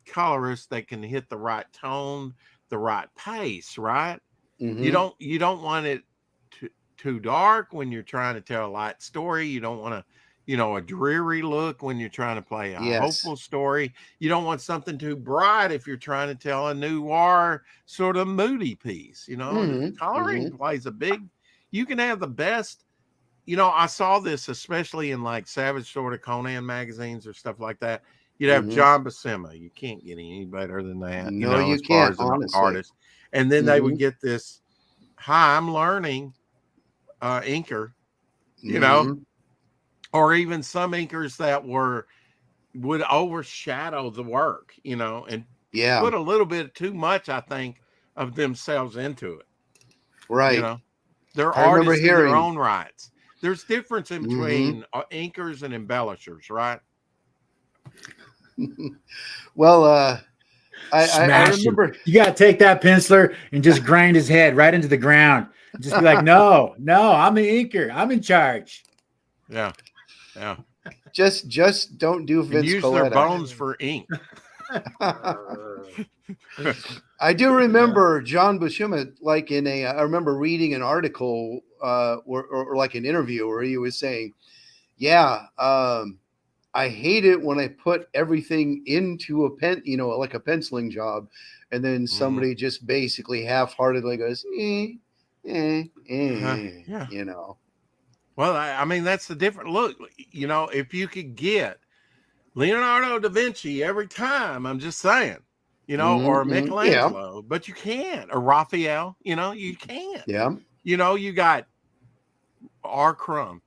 colorist that can hit the right tone, the right pace, right? You don't want it too dark when you're trying to tell a light story. You don't want to, you know, a dreary look when you're trying to play a hopeful story. You don't want something too bright if you're trying to tell a noir sort of moody piece. You know, coloring plays a big. You can have the best. You know, I saw this especially in like Savage Sword of Conan magazines or stuff like that. You'd have John Buscema. You can't get any better than that. No, you as can't, far as honestly. an artist. And then they would get this, hi, I'm learning inker, you know, or even some inkers that would overshadow the work, you know, and put a little bit too much, I think, of themselves into it. Right. You know, they're artists in their own rights. There's difference in between inkers and embellishers, right? Well, I remember you got to take that penciler and just grind his head right into the ground. And just be like, no, I'm an inker. I'm in charge. Yeah. Just don't do Vince use Coletta. Their bones for ink. I do remember John Buscema, like I remember reading an article or like an interview where he was saying, I hate it when I put everything into a pen, you know, like a penciling job, and then somebody just basically half-heartedly goes, you know. Well, I mean, that's the different look. You know, if you could get Leonardo da Vinci every time, I'm just saying, you know, or Michelangelo, but you can't, or Raphael, you know, you can't. Yeah. You know, you got R. Crumb.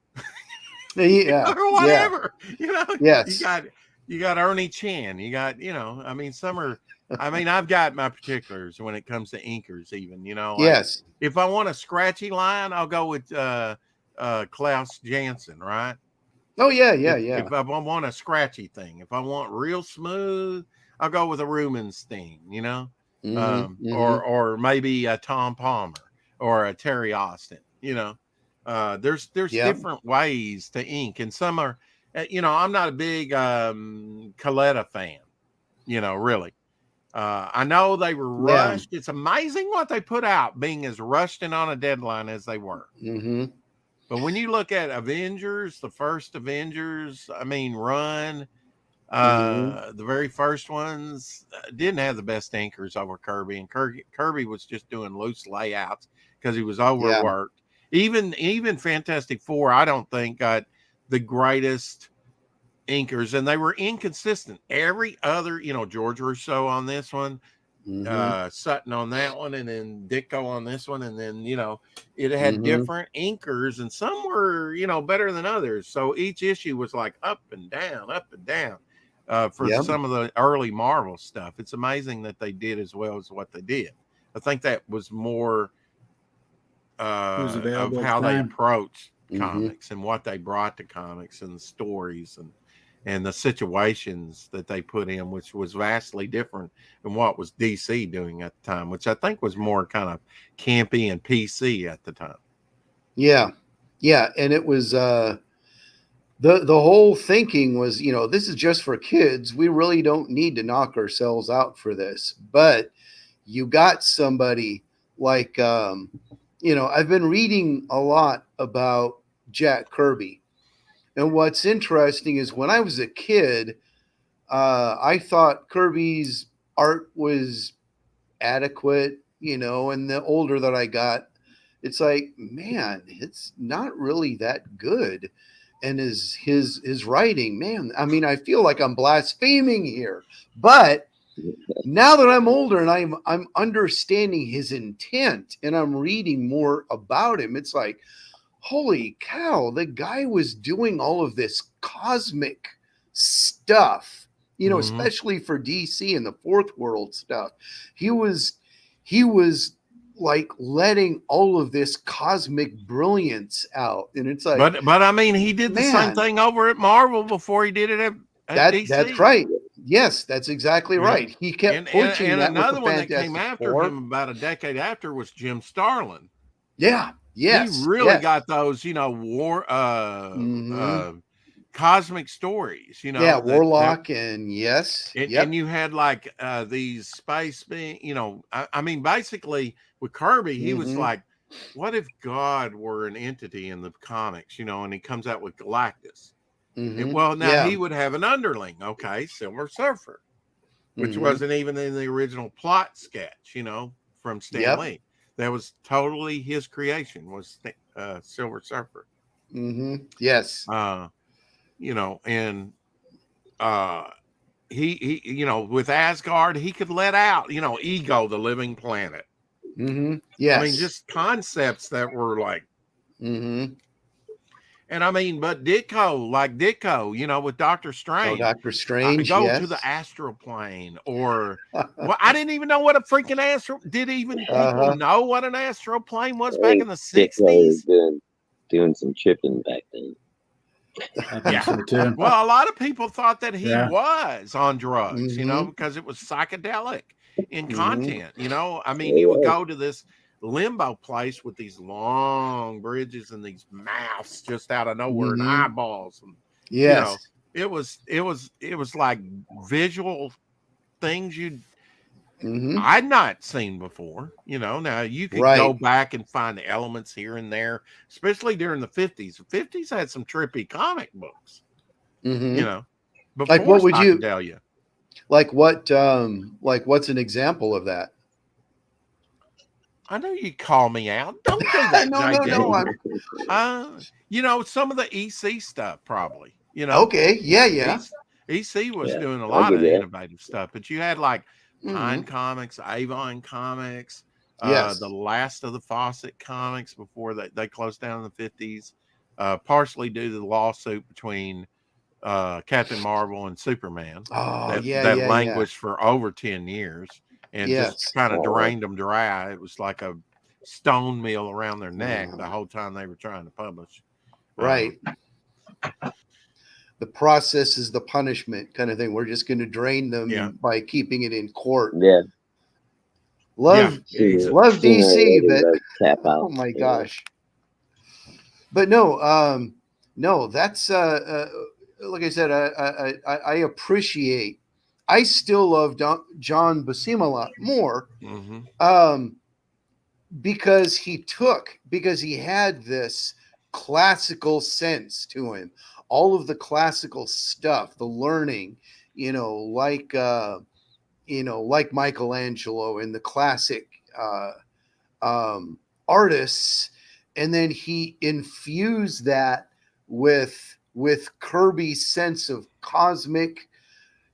Yeah. Or whatever. You know, yes. You got Ernie Chan. You got, you know, I mean, I've got my particulars when it comes to inkers, even, you know. Yes. If I want a scratchy line, I'll go with Klaus Janson, right? Oh yeah. If I want a scratchy thing, if I want real smooth, I'll go with a Rubenstein, you know, or maybe a Tom Palmer or a Terry Austin, you know. There's different ways to ink, and some are, you know, I'm not a big Coletta fan, you know, really. I know they were rushed. It's amazing what they put out, being as rushed and on a deadline as they were. But when you look at Avengers, the first Avengers, I mean, run, the very first ones didn't have the best inkers over Kirby, and Kirby was just doing loose layouts because he was overworked. Even Fantastic Four, I don't think got the greatest inkers, and they were inconsistent. Every other, you know, George Rousseau on this one, Sutton on that one, and then Ditko on this one, and then, you know, it had different inkers, and some were, you know, better than others. So each issue was like up and down for some of the early Marvel stuff. It's amazing that they did as well as what they did. I think that was more of how they approached comics and what they brought to comics and the stories, and the situations that they put in, which was vastly different than what was DC doing at the time, which I think was more kind of campy and PC at the time. Yeah. Yeah. And it was the whole thinking was, this is just for kids. We really don't need to knock ourselves out for this. But you got somebody like I've been reading a lot about Jack Kirby. And what's interesting is when I was a kid, I thought Kirby's art was adequate, and the older that I got, it's like, man, it's not really that good. And his writing, man, I mean, I feel like I'm blaspheming here, but now that I'm older and I'm understanding his intent and I'm reading more about him, it's like, holy cow, the guy was doing all of this cosmic stuff, especially for DC and the Fourth World stuff. He was like letting all of this cosmic brilliance out. And it's like, but I mean, he did the same thing over at Marvel before he did it at DC. That's right. Yes, that's exactly right. He kept pushing and that. Another with one that came Fantastic after Four. him about a decade after was Jim Starlin. Yeah. Yes. He really got those, war, cosmic stories, Yeah, Warlock and yes. And you had like these space being, I mean, basically with Kirby, he was like, what if God were an entity in the comics, and he comes out with Galactus. And, well, now he would have an underling, okay, Silver Surfer, which wasn't even in the original plot sketch, from Stan Lee. That was totally his creation, was Silver Surfer. Yes. And he with Asgard, he could let out, Ego, the living planet. Yes. I mean, just concepts that were like, and I mean, but Ditko, with Doctor Strange. Doctor Strange, go to the astral plane, or well, I didn't even know what a freaking astral. Did even people know what an astral plane was back in the 60s? Doing some chipping back then. Well, a lot of people thought that he was on drugs, because it was psychedelic in content. I mean, he would go to this limbo place with these long bridges and these mouths just out of nowhere and eyeballs. And, it was like visual things I'd not seen before. Now you could go back and find elements here and there, especially during the 50s. The 50s had some trippy comic books. Like what would you tell you? Like what? Like what's an example of that? I know you call me out. Don't do that. No. Some of the EC stuff, probably. Okay. Yeah. EC was doing a lot of innovative stuff, but you had like Pine Comics, Avon Comics, the last of the Fawcett comics before they closed down in the 50s, partially due to the lawsuit between Captain Marvel and Superman that languished for over 10 years. And just kind of drained them dry. It was like a stone mill around their neck the whole time they were trying to publish. Right. The process is the punishment kind of thing. We're just going to drain them by keeping it in court. Yeah. Love DC, but oh my gosh. But no, that's like I said, I appreciate. I still love John Buscema a lot more because he had this classical sense to him. All of the classical stuff, the learning, like Michelangelo and the classic artists, and then he infused that with Kirby's sense of cosmic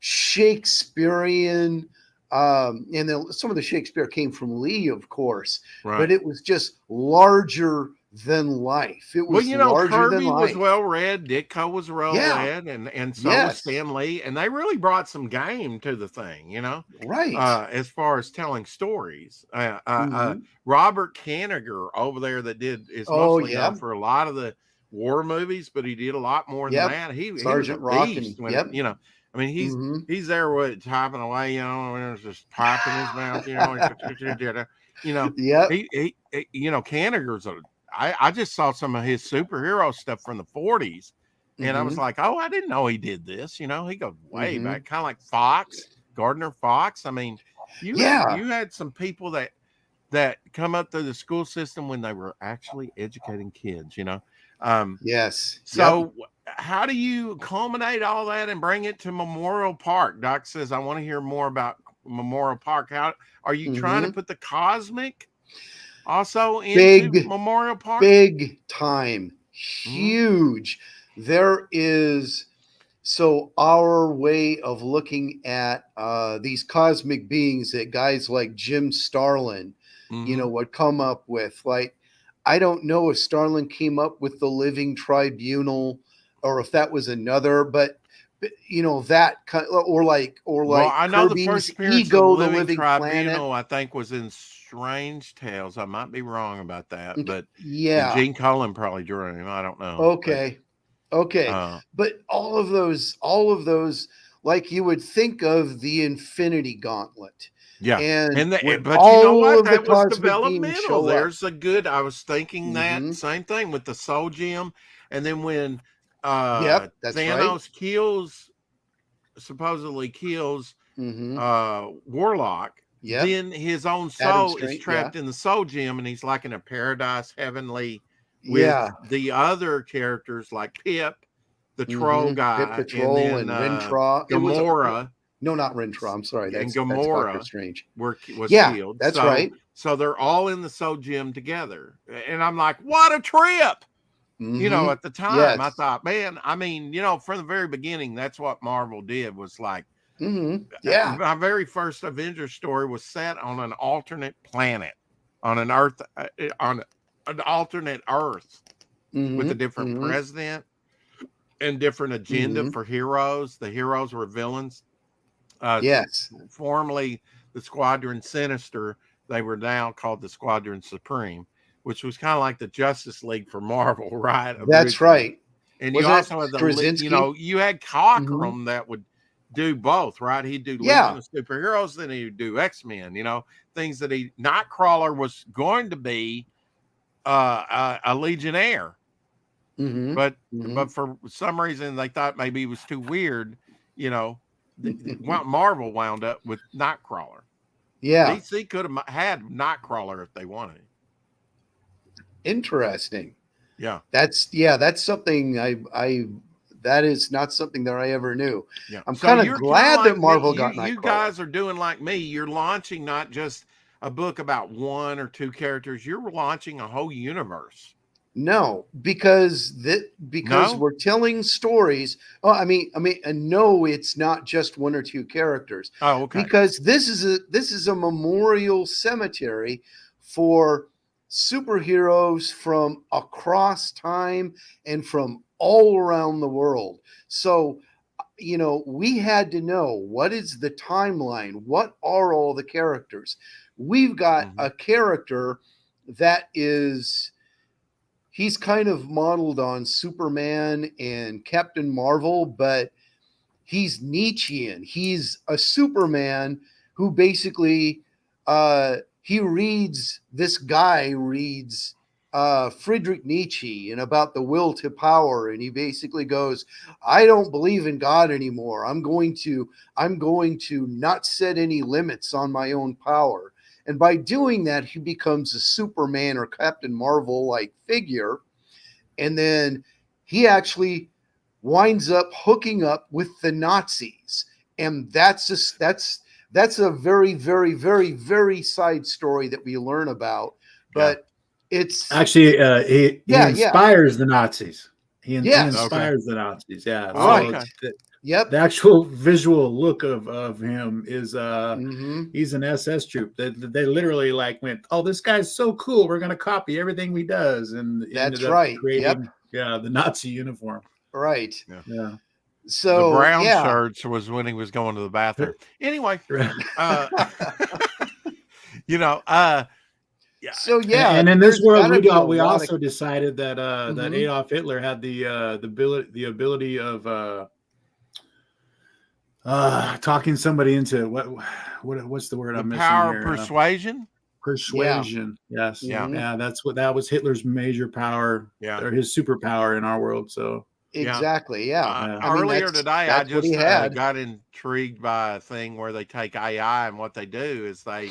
Shakespearean, and then some of the Shakespeare came from Lee, of course, but it was just larger than life. It was larger Kirby than life. was well read, Ditko was well read, and so was Stan Lee, and they really brought some game to the thing, right? As far as telling stories, Robert Kanigher over there that is mostly known for a lot of the war movies, but he did a lot more Yep. than that. He Sergeant was a Rock beast and- when, yep. you know, I mean, Mhm. he's there with typing away, you know, and there's just pipe in his mouth, you know, you know, Yep. he you know, Kanigher's I just saw some of his superhero stuff from the 40s, and I was Mhm. like, oh, I didn't know he did this. You know, he goes way Mhm. back, kind of like Fox, Gardner Fox. I mean, you had some people that come up through the school system when they were actually educating kids, you know. Yes. So how do you culminate all that and bring it to Memorial Park? Doc says, I want to hear more about Memorial Park. How are you trying to put the cosmic also into Memorial Park? Big time. Huge. There is, so our way of looking at these cosmic beings that guys like Jim Starlin, you know, would come up with. Like, I don't know if Starlin came up with the Living Tribunal or if that was another, but you know, that kind of, or like Well, I know Kirby's the first appearance Ego, of the Living Living Tribunal, Planet. I think, was in Strange Tales. I might be wrong about that, but Yeah. Gene Colan probably drew him. I don't know. Okay. But all of those, like you would think of the Infinity Gauntlet. Yeah. And but you all know what? of the That was cosmic beings developmental. show up. There's a good, I was thinking that same thing with the Soul Gem. And then when Yep, that's Thanos supposedly kills Warlock, then his own soul is trapped in the Soul Gem, and he's like in a paradise heavenly with the other characters like Pip, the troll guy, Pip the troll, and Rintrah. Gamora. No, not Rintrah. I'm sorry. That's Gamora Doctor Strange. was killed. That's right. So they're all in the Soul Gem together. And I'm like, what a trip. You know, at the time, I thought, man, I mean, you know, from the very beginning, that's what Marvel did was like, my very first Avengers story was set on an alternate planet, on an Earth, on an alternate Earth with a different president and different agenda for heroes. The heroes were villains. Formerly the Squadron Sinister, they were now called the Squadron Supreme, which was kind of like the Justice League for Marvel, right? That's right. And you also had you know, you had Cockrum that would do both, right? He'd do Legion of Superheroes, then he'd do X-Men, you know, things that Nightcrawler was going to be a Legionnaire. But for some reason they thought maybe he was too weird, you know. Marvel wound up with Nightcrawler. DC could have had Nightcrawler if they wanted. Interesting. That's something that is not something that I ever knew. I'm so kind of glad that Marvel got Nightcrawler. You guys are doing like me. You're launching not just a book about one or two characters. You're launching a whole universe. No, because we're telling stories. Oh, I mean, no, it's not just one or two characters. Oh, okay. Because this is a memorial cemetery for superheroes from across time and from all around the world. So, you know, we had to know, what is the timeline? What are all the characters? We've got a character that is, he's kind of modeled on Superman and Captain Marvel, but he's Nietzschean. He's a Superman who basically, this guy reads Friedrich Nietzsche and about the will to power. And he basically goes, I don't believe in God anymore. I'm going to not set any limits on my own power. And by doing that, he becomes a Superman or Captain Marvel-like figure. And then he actually winds up hooking up with the Nazis. And that's a very, very, very, very side story that we learn about. But it's actually, he inspires the Nazis. He inspires the Nazis. Yeah. Right. The actual visual look of him is he's an SS troop. They literally like went, oh, this guy's so cool, we're gonna copy everything he does, and that's right. Creating, the Nazi uniform. Right. Yeah. So the brown shirts was when he was going to the bathroom. Anyway, you know, Yeah. So yeah, and in this there's world, gotta be a we lot also of decided that that Mhm. Adolf Hitler had the ability of talking somebody into what's the word The I'm missing power of here? persuasion. yeah. Persuasion. Yes. Yeah. Mhm. Yeah, that was Hitler's major power, Yeah. or his superpower in our world. So Yeah. Exactly. Yeah. Yeah. I mean, Earlier today, I that's what he just had. got intrigued by a thing where they take AI, and what they do is they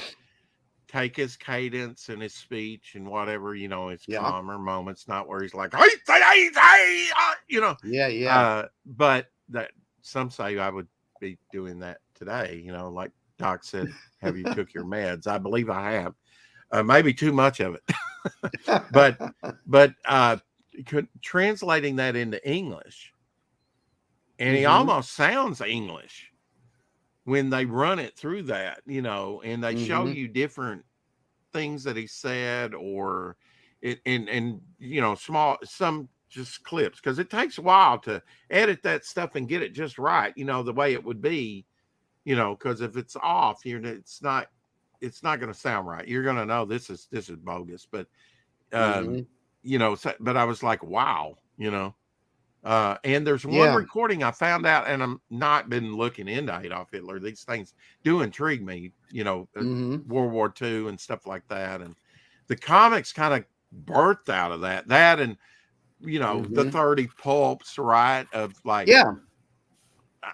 take his cadence and his speech and whatever, his Yeah. calmer moments, not where he's like, hey, Yeah. Yeah. but that some say I would be doing that today, like Doc said, have you took your meds? I believe I have, maybe too much of it, but translating that into English, and he Mhm. almost sounds English when they run it through that, and they show Mhm. you different things that he said, or it and some just clips, because it takes a while to edit that stuff and get it just right, the way it would be, because if it's off, it's not going to sound right. You're going to know this is bogus. But Mhm. but I was like, wow, and there's one Yeah. recording I found out, and I'm not been looking into Adolf Hitler. These things do intrigue me, Mhm. World War II and stuff like that. And the comics kind of birthed out of that, and the Mhm. 30 pulps, right? Of like, Yeah.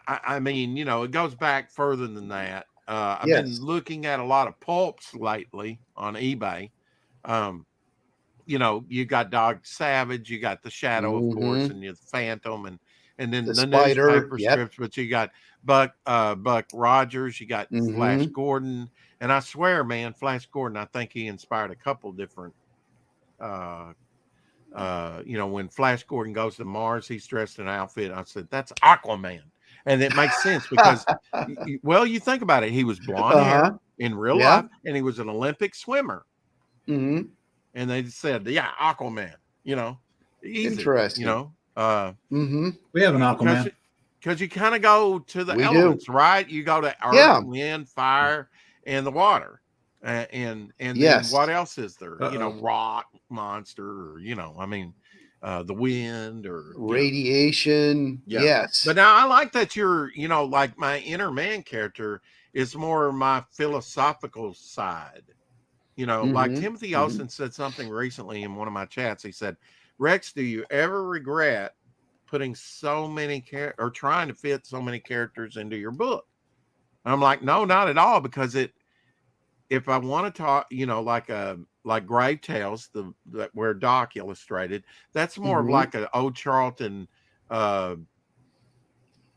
I mean, it goes back further than that. I've been Yes. looking at a lot of pulps lately on eBay. Um, you got Dog Savage, you got the Shadow, of course, Mhm. and you the Phantom, and then The the spider. newspaper Yep. strips, but you got Buck Rogers, you got Flash Mhm. Gordon, and I swear, man, Flash Gordon, I think he inspired a couple different when Flash Gordon goes to Mars, he's dressed in an outfit. I said, that's Aquaman. And it makes sense because, well, you think about it. He was blonde Uh-huh. hair in real Yeah. life, and he was an Olympic swimmer. Mhm. And they said, yeah, Aquaman, easy, Interesting. Mhm. we have an Aquaman. because you kind of go to the We do. elements, right? You go to earth, Yeah. wind, fire, and the water. And then Yes. what else is there? Uh-oh. Rock monster, or I mean, the wind, or Radiation. yeah. Yes. But now I like that you're, like my inner man character is more my philosophical side. Like Mhm. Timothy Mhm. Olsen said something recently in one of my chats. He said, Rex, do you ever regret putting so many or trying to fit so many characters into your book? And I'm like, no, not at all, because if I want to talk, like Grave Tales, where Doc illustrated, that's more of Mhm. like an old Charlton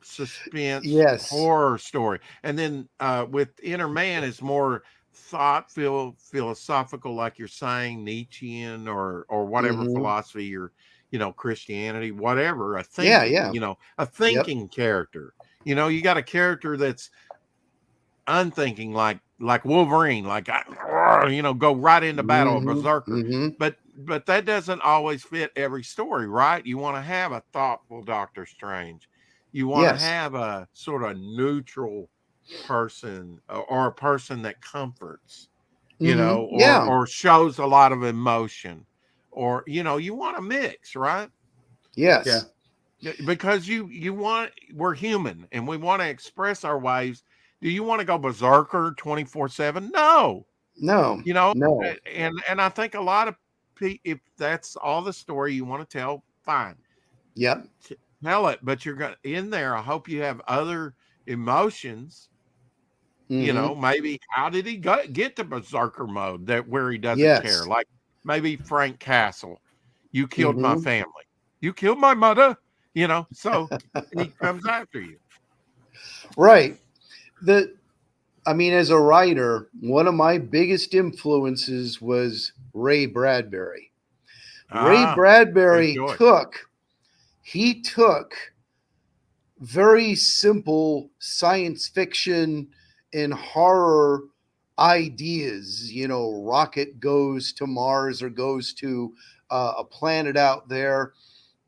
suspense Yes. horror story. And then with Inner Man is more philosophical, like you're saying, Nietzschean, or whatever Mhm. philosophy, or Christianity, whatever, Yeah. Yeah. a Yep. thinking character. You got a character that's unthinking, like Wolverine, like go right into battle, a Mhm. berserker. Mhm. But that doesn't always fit every story, right? You want to have a thoughtful Doctor Strange. You want to Yes. have a sort of neutral person, or a person that comforts, Mhm. Yeah. or shows a lot of emotion, or you want a mix, right? Yeah. Yes. Because we're human, and we want to express our ways. Do you want to go berserker 24/7? No. No. No. And I think a lot of if that's all the story you want to tell, fine, Yep. tell it. But you're going in there. I hope you have other emotions. Mhm. Maybe how did he get to berserker mode, that where he doesn't care? Yes. Like maybe Frank Castle, you killed my Mhm. family, you killed my mother. So he comes after you. Right. I mean, as a writer, one of my biggest influences was Ray Bradbury. Ray Ah, good Bradbury choice. took very simple science fiction and horror ideas. Rocket goes to Mars or goes to a planet out there,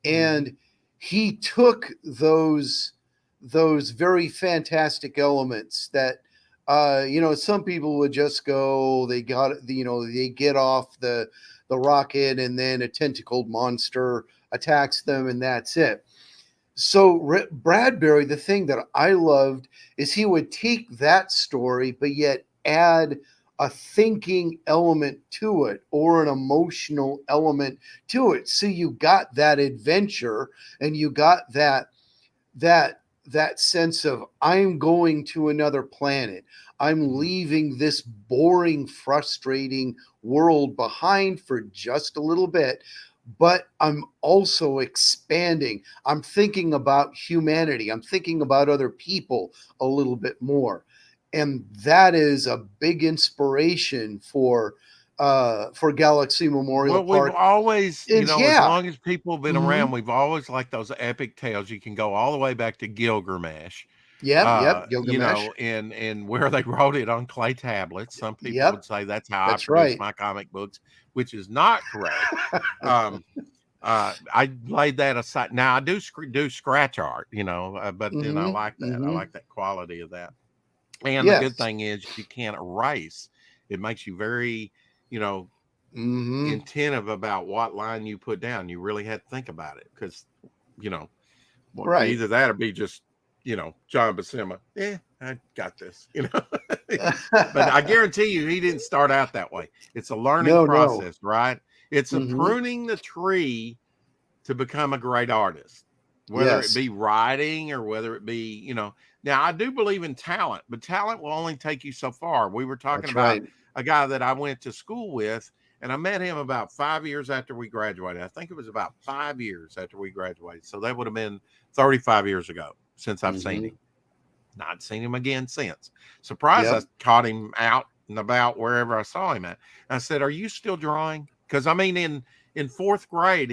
and he took those very fantastic elements that Some people would just go, they get off the rocket and then a tentacled monster attacks them and that's it. So Bradbury, the thing that I loved is he would take that story, but yet add a thinking element to it or an emotional element to it. So you got that adventure and you got that sense of, I'm going to another planet. I'm leaving this boring, frustrating world behind for just a little bit, but I'm also expanding. I'm thinking about humanity. I'm thinking about other people a little bit more. And that is a big inspiration for Galaxy Memorial Park. We've always, as Yeah. long as people have been around, we've always liked those epic tales. You can go all the way back to Gilgamesh. Gilgamesh. And where they wrote it on clay tablets. Some people would say that's how I produce my comic books, which is not correct. I laid that aside. Now I do scratch art, but then I like that. I like that quality of that. And the good thing is you can't erase. It makes you very, attentive about what line you put down. You really had to think about it because, either that or be just, John Buscema. Yeah, I got this, But I guarantee you, he didn't start out that way. It's a learning process, right? It's a pruning the tree to become a great artist, whether it be writing or whether it be, Now, I do believe in talent, but talent will only take you so far. We were talking about a guy that I went to school with, and I met him about 5 years after we graduated. I think it was about 5 years after we graduated. So that would have been 35 years ago since I've seen him. Not seen him again since. Surprised I caught him out and about wherever I saw him at. And I said, "Are you still drawing?" Because, in fourth grade,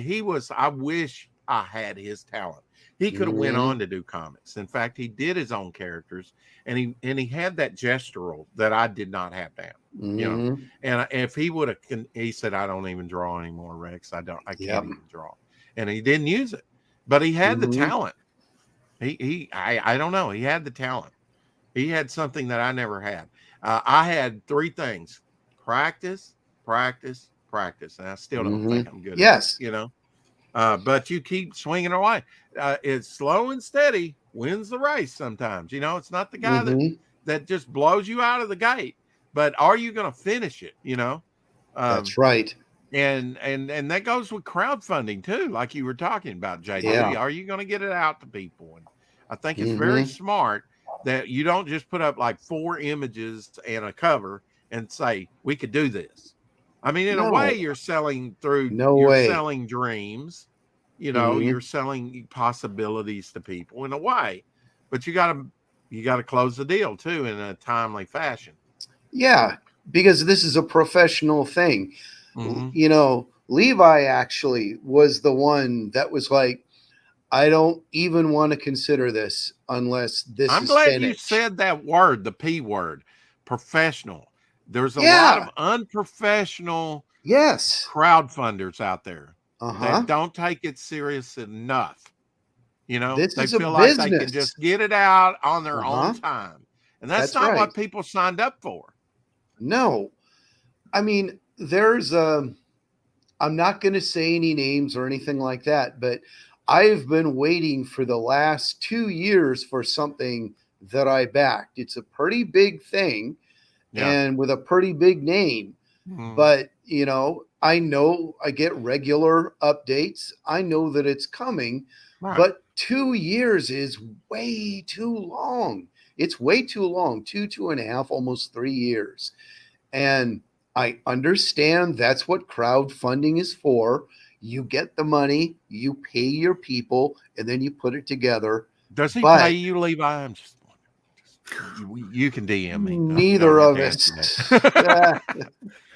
I wish I had his talent. He could have went on to do comics. In fact, he did his own characters, and he had that gestural that I did not have down. And if he would have, he said, "I don't even draw anymore, Rex. I can't even draw," and he didn't use it, but he had the talent. I don't know. He had the talent. He had something that I never had. I had three things: practice, practice, practice, and I still don't think I'm good. At it, but you keep swinging away. It's slow and steady wins the race sometimes. It's not the guy that just blows you out of the gate, but are you going to finish it? That's right. And that goes with crowdfunding too, like you were talking about, JD. Are you going to get it out to people? And I think it's very smart that you don't just put up like 4 images and a cover and say, we could do this. In a way, you're selling selling dreams, you're selling possibilities to people in a way, but you got to close the deal too in a timely fashion. Yeah, because this is a professional thing. Levi actually was the one that was like, I don't even want to consider this unless this I'm is glad finished. You said that word, the P word, professional. There's a lot of unprofessional crowdfunders out there that don't take it serious enough. They feel like they can just get it out on their own time. And that's not what people signed up for. No. I'm not going to say any names or anything like that, but I've been waiting for the last 2 years for something that I backed. It's a pretty big thing and with a pretty big name, but I know I get regular updates. I know that it's coming, but 2 years is way too long. It's way too long, 2.5, almost 3 years. And I understand that's what crowdfunding is for. You get the money, you pay your people, and then you put it together. Does he pay you, Levi? I'm just wondering. You can DM me. Neither of us.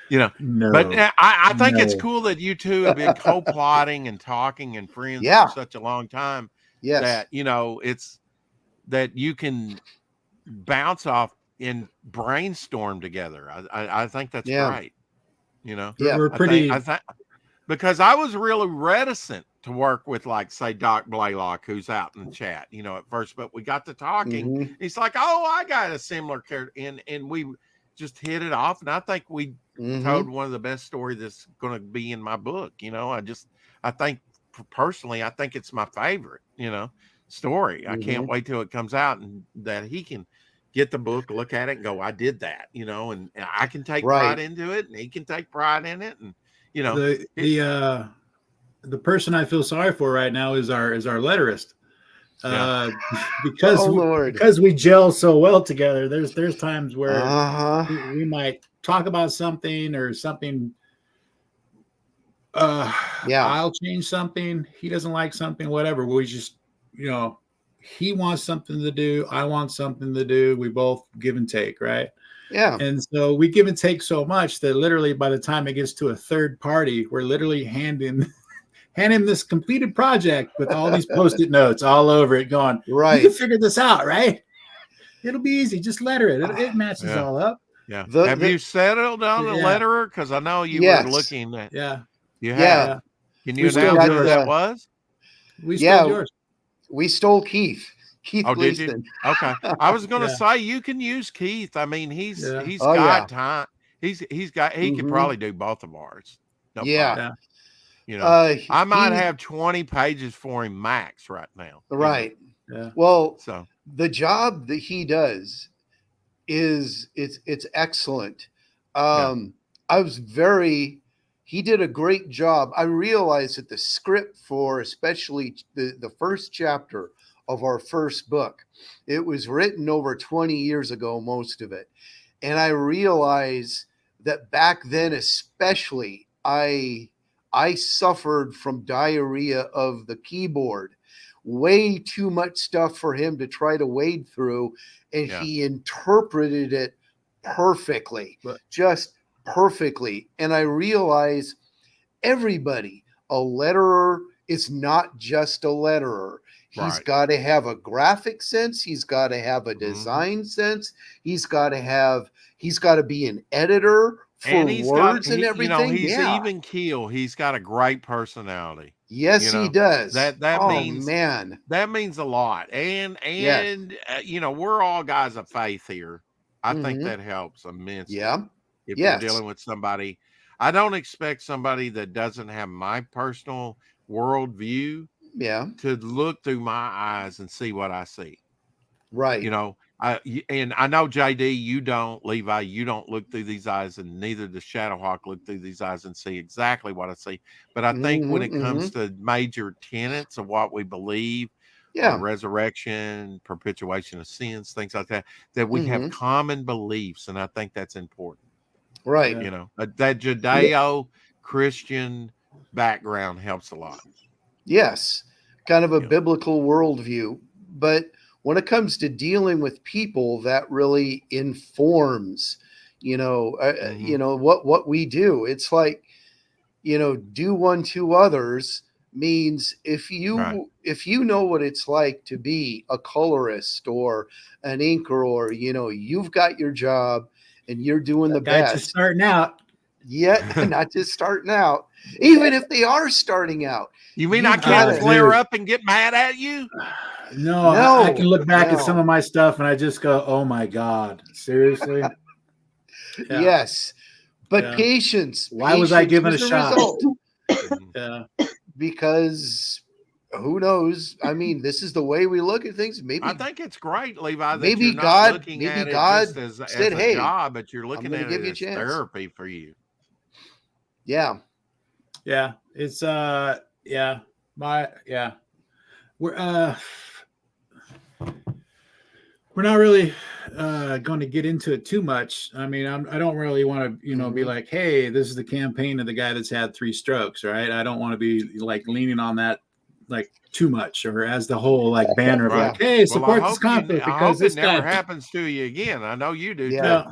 No. But I think it's cool that you two have been co-plotting and talking and friends for such a long time. That it's that you can bounce off and brainstorm together. I think that's great. We're pretty. Because I was really reticent to work with, like, say, Doc Blaylock, who's out in the chat, you know, at first, but we got to talking. Mhm. He's like, oh, I got a similar character. And we just hit it off. And I think we Mhm. told one of the best stories that's going to be in my book. You know, I think personally, I think it's my favorite, you know, story. I can't Mhm. wait till it comes out and that he can get the book, look at it and go, I did that, you know, and I can take pride Right. into it and he can take pride in it. And, you know, The person I feel sorry for right now is our letterist. Yeah. Because we gel so well together. There's times where Uh-huh. we might talk about something or something. Yeah. I'll change something. He doesn't like something, whatever. We just, you know, he wants something to do. I want something to do. We both give and take, right? Yeah. And so we give and take so much that literally by the time it gets to a third party, we're literally hand him this completed project with all these post-it notes all over it going, you Right. can figure this out, right? It'll be easy. Just letter it. It matches Yeah. all up. Yeah. The- Have the- you settled on a Yeah. letterer? Because I know you Yes. were looking at. Yeah. You Yeah. have. Can We you still announce got, who that was? We Yeah. stole yours. We stole Keith Oh, did you? Gleason. Okay. I was going to Yeah. say you can use Keith. I mean, he's Yeah. Oh, got yeah. time. He Mhm. could probably do both of ours. No Yeah. problem. Yeah. You know, I might he- have 20 pages for him max right now. you know, Right. Yeah. Well, So the job that he does is it's excellent. Yeah. He did a great job. I realized that the script for especially the first chapter of our first book, it was written over 20 years ago, most of it. And I realized that back then, especially, I suffered from diarrhea of the keyboard. Way too much stuff for him to try to wade through, and Yeah. he interpreted it perfectly, But- just perfectly. And I realize everybody, a letterer is not just a letterer. He's Right. got to have a graphic sense. He's got to have a Mhm. design sense. He's got to be an editor for and he's words got, and you know, everything. he's Yeah. even keel. He's got a great personality. Yes, you know, he does. that oh means- man. That means a lot. And Yes. you know, we're all guys of faith here. I think Mhm. that helps immensely. Yeah. If Yes. you're dealing with somebody, I don't expect somebody that doesn't have my personal worldview Yeah. to look through my eyes and see what I see. Right. You know, and I know JD, you don't, Levi, you don't look through these eyes, and neither does Shadowhawk look through these eyes and see exactly what I see. But I think when it comes to major tenets of what we believe, Yeah. resurrection, perpetuation of sins, things like that, that we have Mhm. common beliefs, and I think that's important. Right. Yeah. You know, that Judeo-Christian background helps a lot. Yes. Kind of a Yeah. biblical worldview. But when it comes to dealing with people, that really informs, Mhm. what we do. It's like, do unto others means if you know what it's like to be a colorist or an inker, or you've got your job and you're doing the Guy just best. starting out. Yet not just starting out, even if they are starting out. You mean You I can't gotta- flare Dude. up and get mad at you? No, No, I can look back at no. some of my stuff and I just go, "Oh my god, seriously?" Yeah. Yes, but Yeah. patience. Why was I patience given was a the shot? result, Mhm. Yeah, because who knows? I mean, this is the way we look at things. Maybe I think it's great, Levi, that maybe you're not God- looking maybe at it God just as said, a "Hey, job, but you're looking gonna at give it you a as chance." therapy for you. yeah, yeah. It's yeah. We're not really going to get into it too much. I mean, I don't really want to, be Mhm. like, "Hey, this is the campaign of the guy that's had 3 strokes," right? I don't want to be like leaning on that like too much, or as the whole like banner of Right. like, "Hey, support this conflict I because hope this it never guy." happens to you again. I know you do Yeah. too.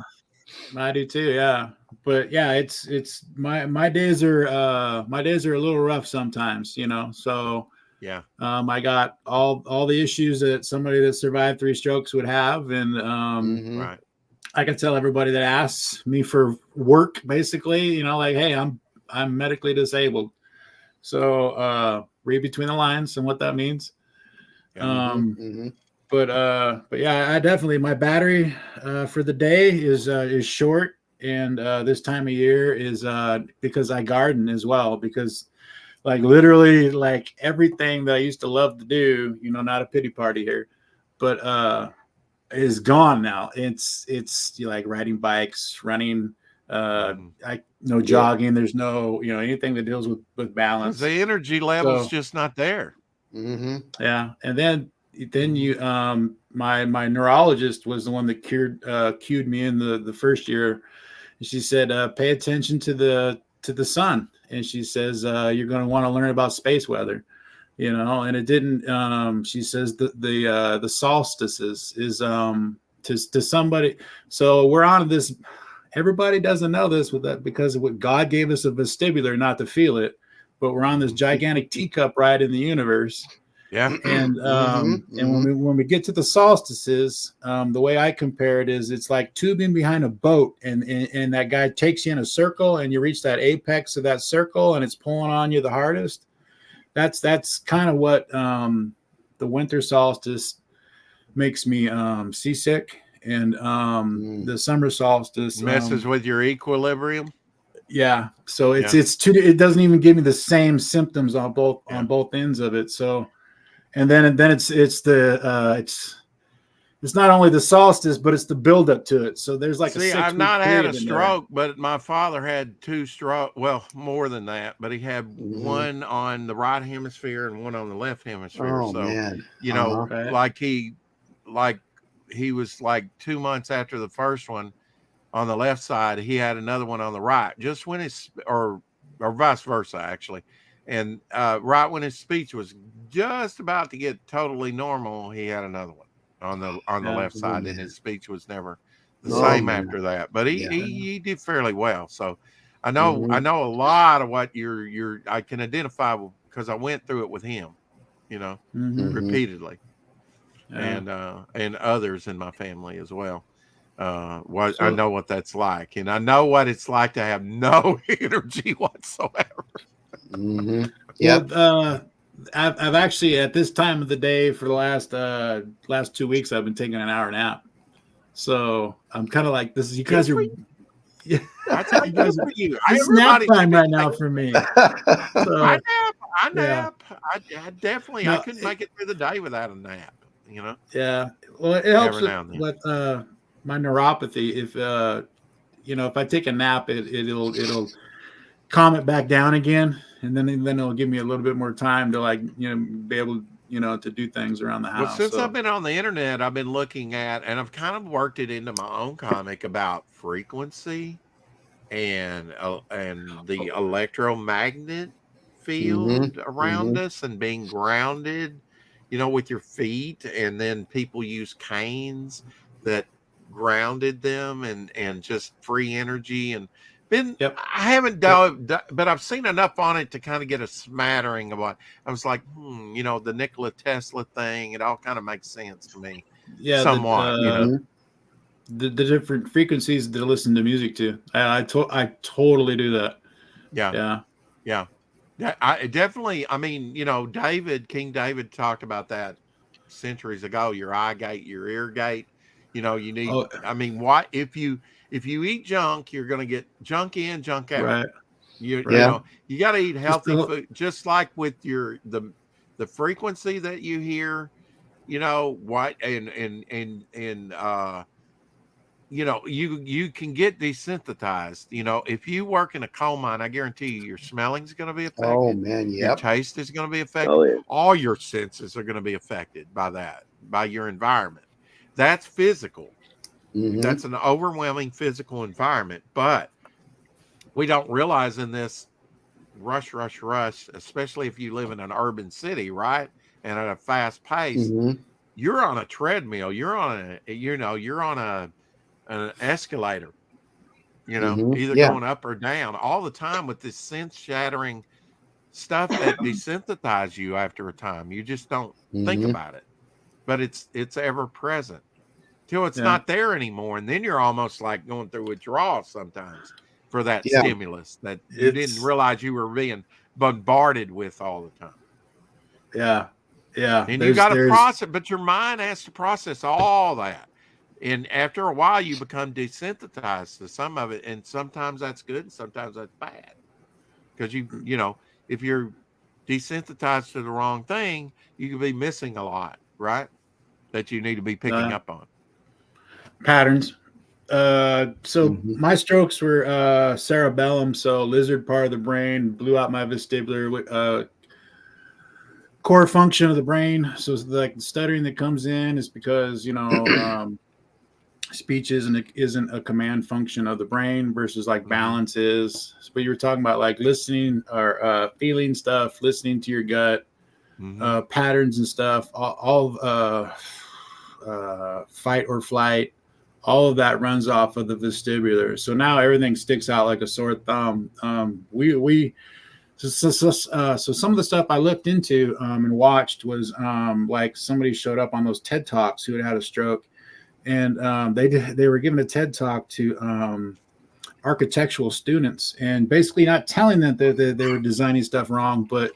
Yeah, I do too. Yeah, but yeah, it's my days are a little rough sometimes, So Yeah. I got all the issues that somebody that survived 3 strokes would have, and Mhm. Right. I can tell everybody that asks me for work, basically, like, "Hey, I'm medically disabled." So read between the lines and what that means. But yeah, I definitely, my battery for the day is short, and this time of year is because I garden as well, because like literally like everything that I used to love to do, not a pity party here, but is gone now. It's like riding bikes, running, jogging. There's no, anything that deals with balance. The energy level's just not there. Yeah. And then you, my neurologist was the one that cued me in the first year. She said, pay attention to the sun. And she says, you're going to want to learn about space weather, and it didn't, she says the solstices is, to somebody. So we're on this, everybody doesn't know this with that, because of what God gave us a vestibular not to feel it, but we're on this gigantic teacup ride in the universe. Yeah. And and when we get to the solstices, the way I compare it is it's like tubing behind a boat, and that guy takes you in a circle, and you reach that apex of that circle, and it's pulling on you the hardest. That's kind of what the winter solstice makes me seasick, and the summer solstice messes with your equilibrium. Yeah, so it doesn't even give me the same symptoms on both ends of it. So. And then it's not only the solstice, but it's the buildup to it. So there's like I've not had a stroke, but my father had 2 strokes. Well, more than that, but he had one on the right hemisphere and one on the left hemisphere. Oh, so man. like he was like 2 months after the first one on the left side, he had another one on the right. Just when or vice versa, actually. And right when his speech was just about to get totally normal, he had another one on the left side, and his speech was never the same after that. But he did fairly well. So I know a lot of what I can identify with, because I went through it with him, repeatedly, and others in my family as well. I know what that's like, and I know what it's like to have no energy whatsoever. Yeah. I've actually, at this time of the day for the last 2 weeks, I've been taking an hour nap. So I'm kind of like, this is, you guys are, that's how you guys for you. It's nap time right now for me. So, I nap. I definitely, I couldn't make it through the day without a nap, Yeah. Well, it helps with my neuropathy. If I take a nap, it'll calm it back down again, and then it'll give me a little bit more time to be able to do things around the house. Well, since I've been on the internet, I've been looking at, and I've kind of worked it into my own comic about frequency and the electromagnet field around us, and being grounded, with your feet, and then people use canes that grounded them, and just free energy. And I haven't done, but I've seen enough on it to kind of get a smattering of what I was like, the Nikola Tesla thing. It all kind of makes sense to me. Yeah. Somewhat, the different frequencies to listen to music to. I totally do that. Yeah. I definitely, King David talked about that centuries ago, your eye gate, your ear gate, you need, what, if you eat junk, you're going to get junk in, junk out. Right. You got to eat healthy food, just like with the frequency that you hear, what, you can get desensitized. If you work in a coal mine, I guarantee you your smelling is going to be affected. Oh man, Your taste is going to be affected. Oh, yeah. All your senses are going to be affected by your environment. That's physical. That's an overwhelming physical environment. But we don't realize in this rush, especially if you live in an urban city, right? And at a fast pace, you're on a treadmill. You're on an escalator, either going up or down all the time with this sense shattering stuff that desensitizes you after a time. You just don't think about it, but it's ever present till it's not there anymore. And then you're almost like going through withdrawal sometimes for that stimulus that you didn't realize you were being bombarded with all the time. Yeah. And you got to process, but your mind has to process all that. And after a while, you become desensitized to some of it. And sometimes that's good, and sometimes that's bad. Because you know, if you're desensitized to the wrong thing, you could be missing a lot, right? That you need to be picking up on. Patterns. So my strokes were cerebellum, so lizard part of the brain, blew out my vestibular core function of the brain. So like the stuttering that comes in is because, you know, speech isn't a command function of the brain versus like balance is. But you were talking about like listening or feeling stuff, listening to your gut, patterns and stuff, all fight or flight. All of that runs off of the vestibular. So now everything sticks out like a sore thumb. So some of the stuff I looked into and watched was like somebody showed up on those TED Talks who had a stroke, and they were giving a TED Talk to architectural students, and basically not telling them that they were designing stuff wrong, but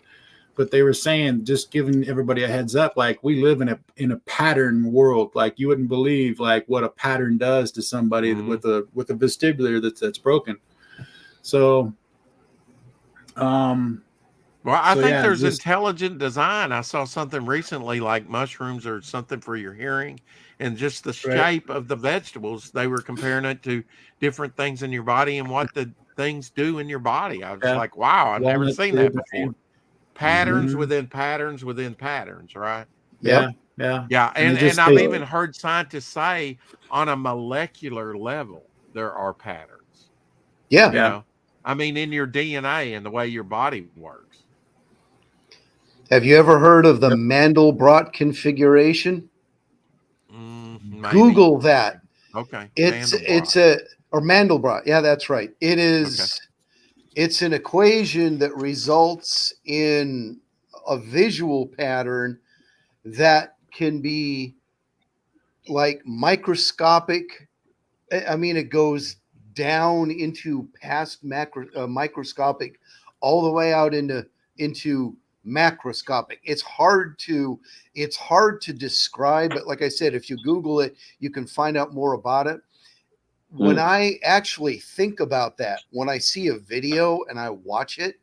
they were saying, just giving everybody a heads up, like we live in a pattern world. Like you wouldn't believe like what a pattern does to somebody with a vestibular that's broken. So, well, I think there's intelligent design. I saw something recently like mushrooms or something for your hearing, and just the shape of the vegetables. They were comparing it to different things in your body and what the things do in your body. I was like, wow, I've never seen that before. Patterns within patterns within patterns, right? Yeah. And I've even heard scientists say on a molecular level there are patterns. Yeah. You know? I mean, in your DNA and the way your body works. Have you ever heard of the Mandelbrot configuration? Google that. Okay. It's Mandelbrot. Yeah, that's right. It is. Okay. It's an equation that results in a visual pattern that can be like microscopic. I mean, it goes down into past microscopic, all the way out into macroscopic. It's hard to describe, but like I said, if you Google it, you can find out more about it. When I actually think about that, when I see a video and I watch it,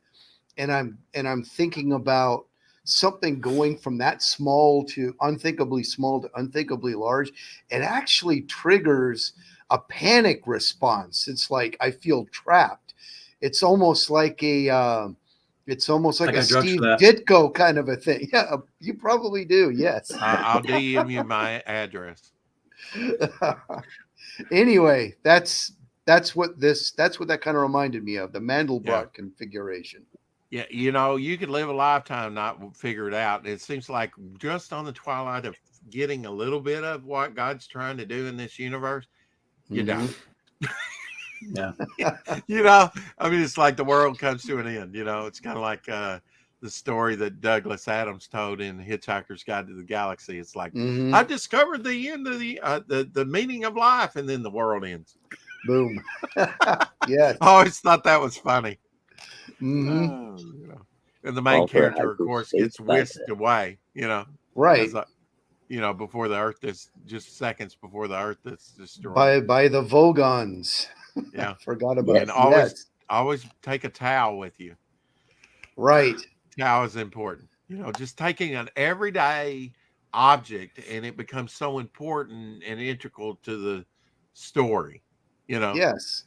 and I'm thinking about something going from that small to unthinkably small to unthinkably large, it actually triggers a panic response. It's like I feel trapped. It's almost like a Steve Ditko kind of a thing. Yeah, you probably do. Yes. I'll DM you my address. Anyway, that's what that kind of reminded me of, the Mandelbrot configuration. Yeah, you know, you could live a lifetime not figure it out. It seems like just on the twilight of getting a little bit of what God's trying to do in this universe, you don't. Yeah. You know, I mean, it's like the world comes to an end. You know, it's kind of like the story that Douglas Adams told in Hitchhiker's Guide to the Galaxy. It's like, I discovered the end of the meaning of life, and then the world ends. Boom. Yes. I always thought that was funny. You know. And the main character, of course, gets whisked away, you know. Right. You know, before the Earth is just seconds before the Earth is destroyed. By the Vogons. Yeah. Forgot about it. And always take a towel with you. Right. Towel is important. You know, just taking an everyday object and it becomes so important and integral to the story. You know. Yes.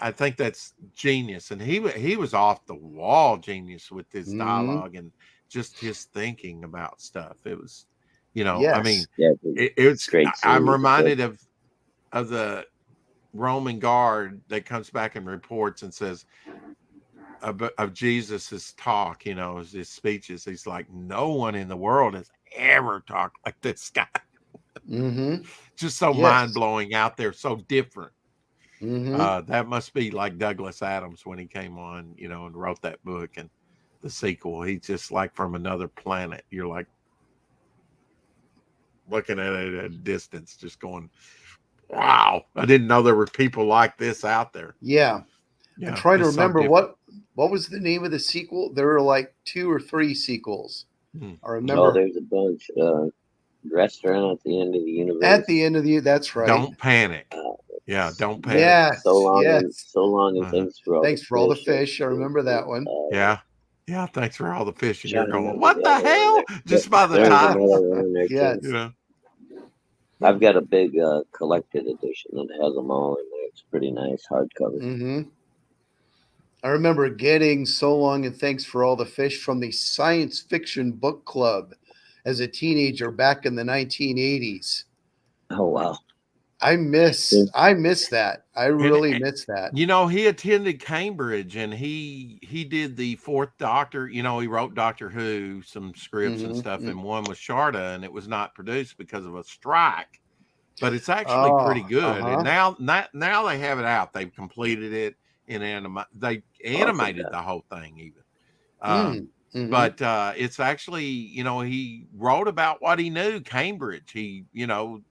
I think that's genius, and he was off the wall genius with his dialogue and just his thinking about stuff. It was, you know, I mean, it's great. I'm reminded of the Roman guard that comes back and reports and says of Jesus's talk, you know, his speeches. He's like, no one in the world has ever talked like this guy. Just so mind blowing out there, so different. That must be like Douglas Adams when he came on, you know, and wrote that book and the sequel. He's just like from another planet. You're like looking at it at a distance, just going, wow, I didn't know there were people like this out there. Yeah. I'm trying to remember what what was the name of the sequel? There were like 2 or 3 sequels. Hmm. I Oh, remember there's a bunch. Restaurant at the end of the universe. at the end of the. That's right. Don't panic. Uh, Yeah, don't panic. Yes. so long yes. and so long and Uh-huh. thanks for all. Thanks for all the fish. I remember that one. Yeah. Yeah, thanks for all the fish. And you're Trying to going, remember what the the other one hell? there. Just by the There's time. another one in there too. Yes. You know. I've got a big collected edition that has them all in there. It's pretty nice hardcover. Mm-hmm. I remember getting So Long and Thanks for All the Fish from the Science Fiction Book Club as a teenager back in the 1980s. Oh wow! I miss that. I really miss that. You know, he attended Cambridge and he did the Fourth Doctor. You know, he wrote Doctor Who, some scripts and stuff, and one was Sharda, and it was not produced because of a strike. But it's actually pretty good. And now they have it out. They've completed it in they animated the whole thing even. But it's actually, you know, he wrote about what he knew, Cambridge, the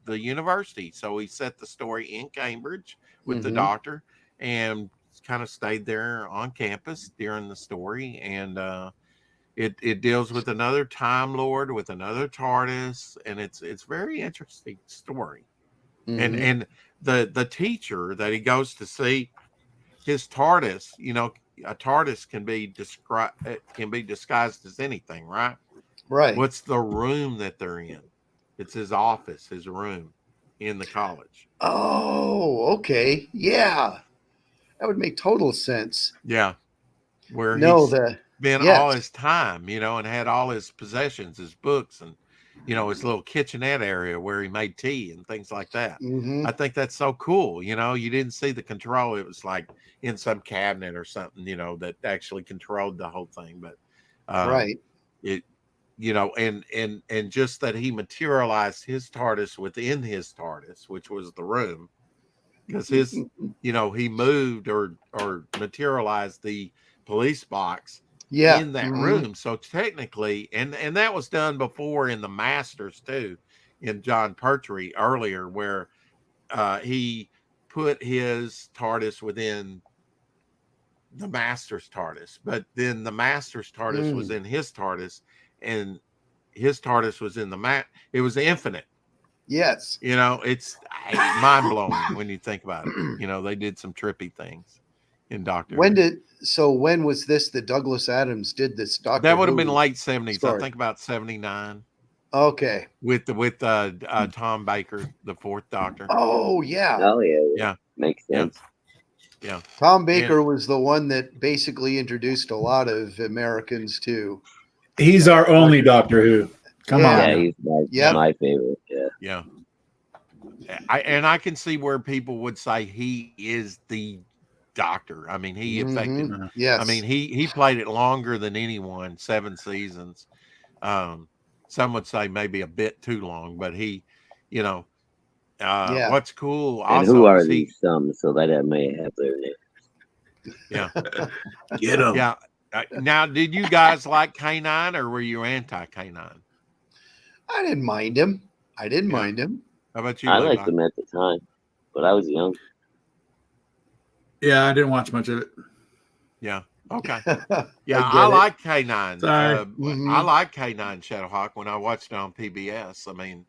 university. So he set the story in Cambridge with the doctor and kind of stayed there on campus during the story. And it deals with another Time Lord with another TARDIS. And it's very interesting story. And the teacher that he goes to see, his TARDIS, you know, a TARDIS can be disguised as anything, right? Right. What's the room that they're in? It's his office, his room in the college. Oh, okay. Yeah. That would make total sense. Yeah. Where he's been all his time, you know, and had all his possessions, his books, and you know, his little kitchenette area where he made tea and things like that. I think that's so cool. You know, you didn't see the control. It was like in some cabinet or something, you know, that actually controlled the whole thing. But right. It, you know, and just that he materialized his TARDIS within his TARDIS, which was the room, because his, you know, he moved or materialized the police box in that room. So technically, and that was done before in the Masters too, in John Pertwee earlier, where he put his TARDIS within the Master's TARDIS, but then the Master's TARDIS was in his TARDIS, and his TARDIS was in it was infinite. Yes. You know, it's mind blowing when you think about it. You know, they did some trippy things in Doctor Who. When was this that Douglas Adams did this Doctor That would have Who been late 70s. story? I think about 79. Okay. With Tom Baker, the Fourth Doctor. Oh yeah. Oh yeah. Makes sense. Yeah. Tom Baker was the one that basically introduced a lot of Americans to. He's our only Doctor Who. Come on. Yeah, he's my favorite. Yeah. I can see where people would say he is the Doctor. I mean, he affected. Yes. I mean, he played it longer than anyone, 7 seasons. Some would say maybe a bit too long, but he, you know, what's cool. And also, who are these some? So that may have their name. Yeah. Get them. Yeah. Now, did you guys like K9 or were you anti K9? I didn't mind him. How about you? I liked him at the time, but I was young. Yeah, I didn't watch much of it. Yeah. Okay. Yeah, I like K9. Sorry. I like K9 Shadowhawk when I watched it on PBS. I mean,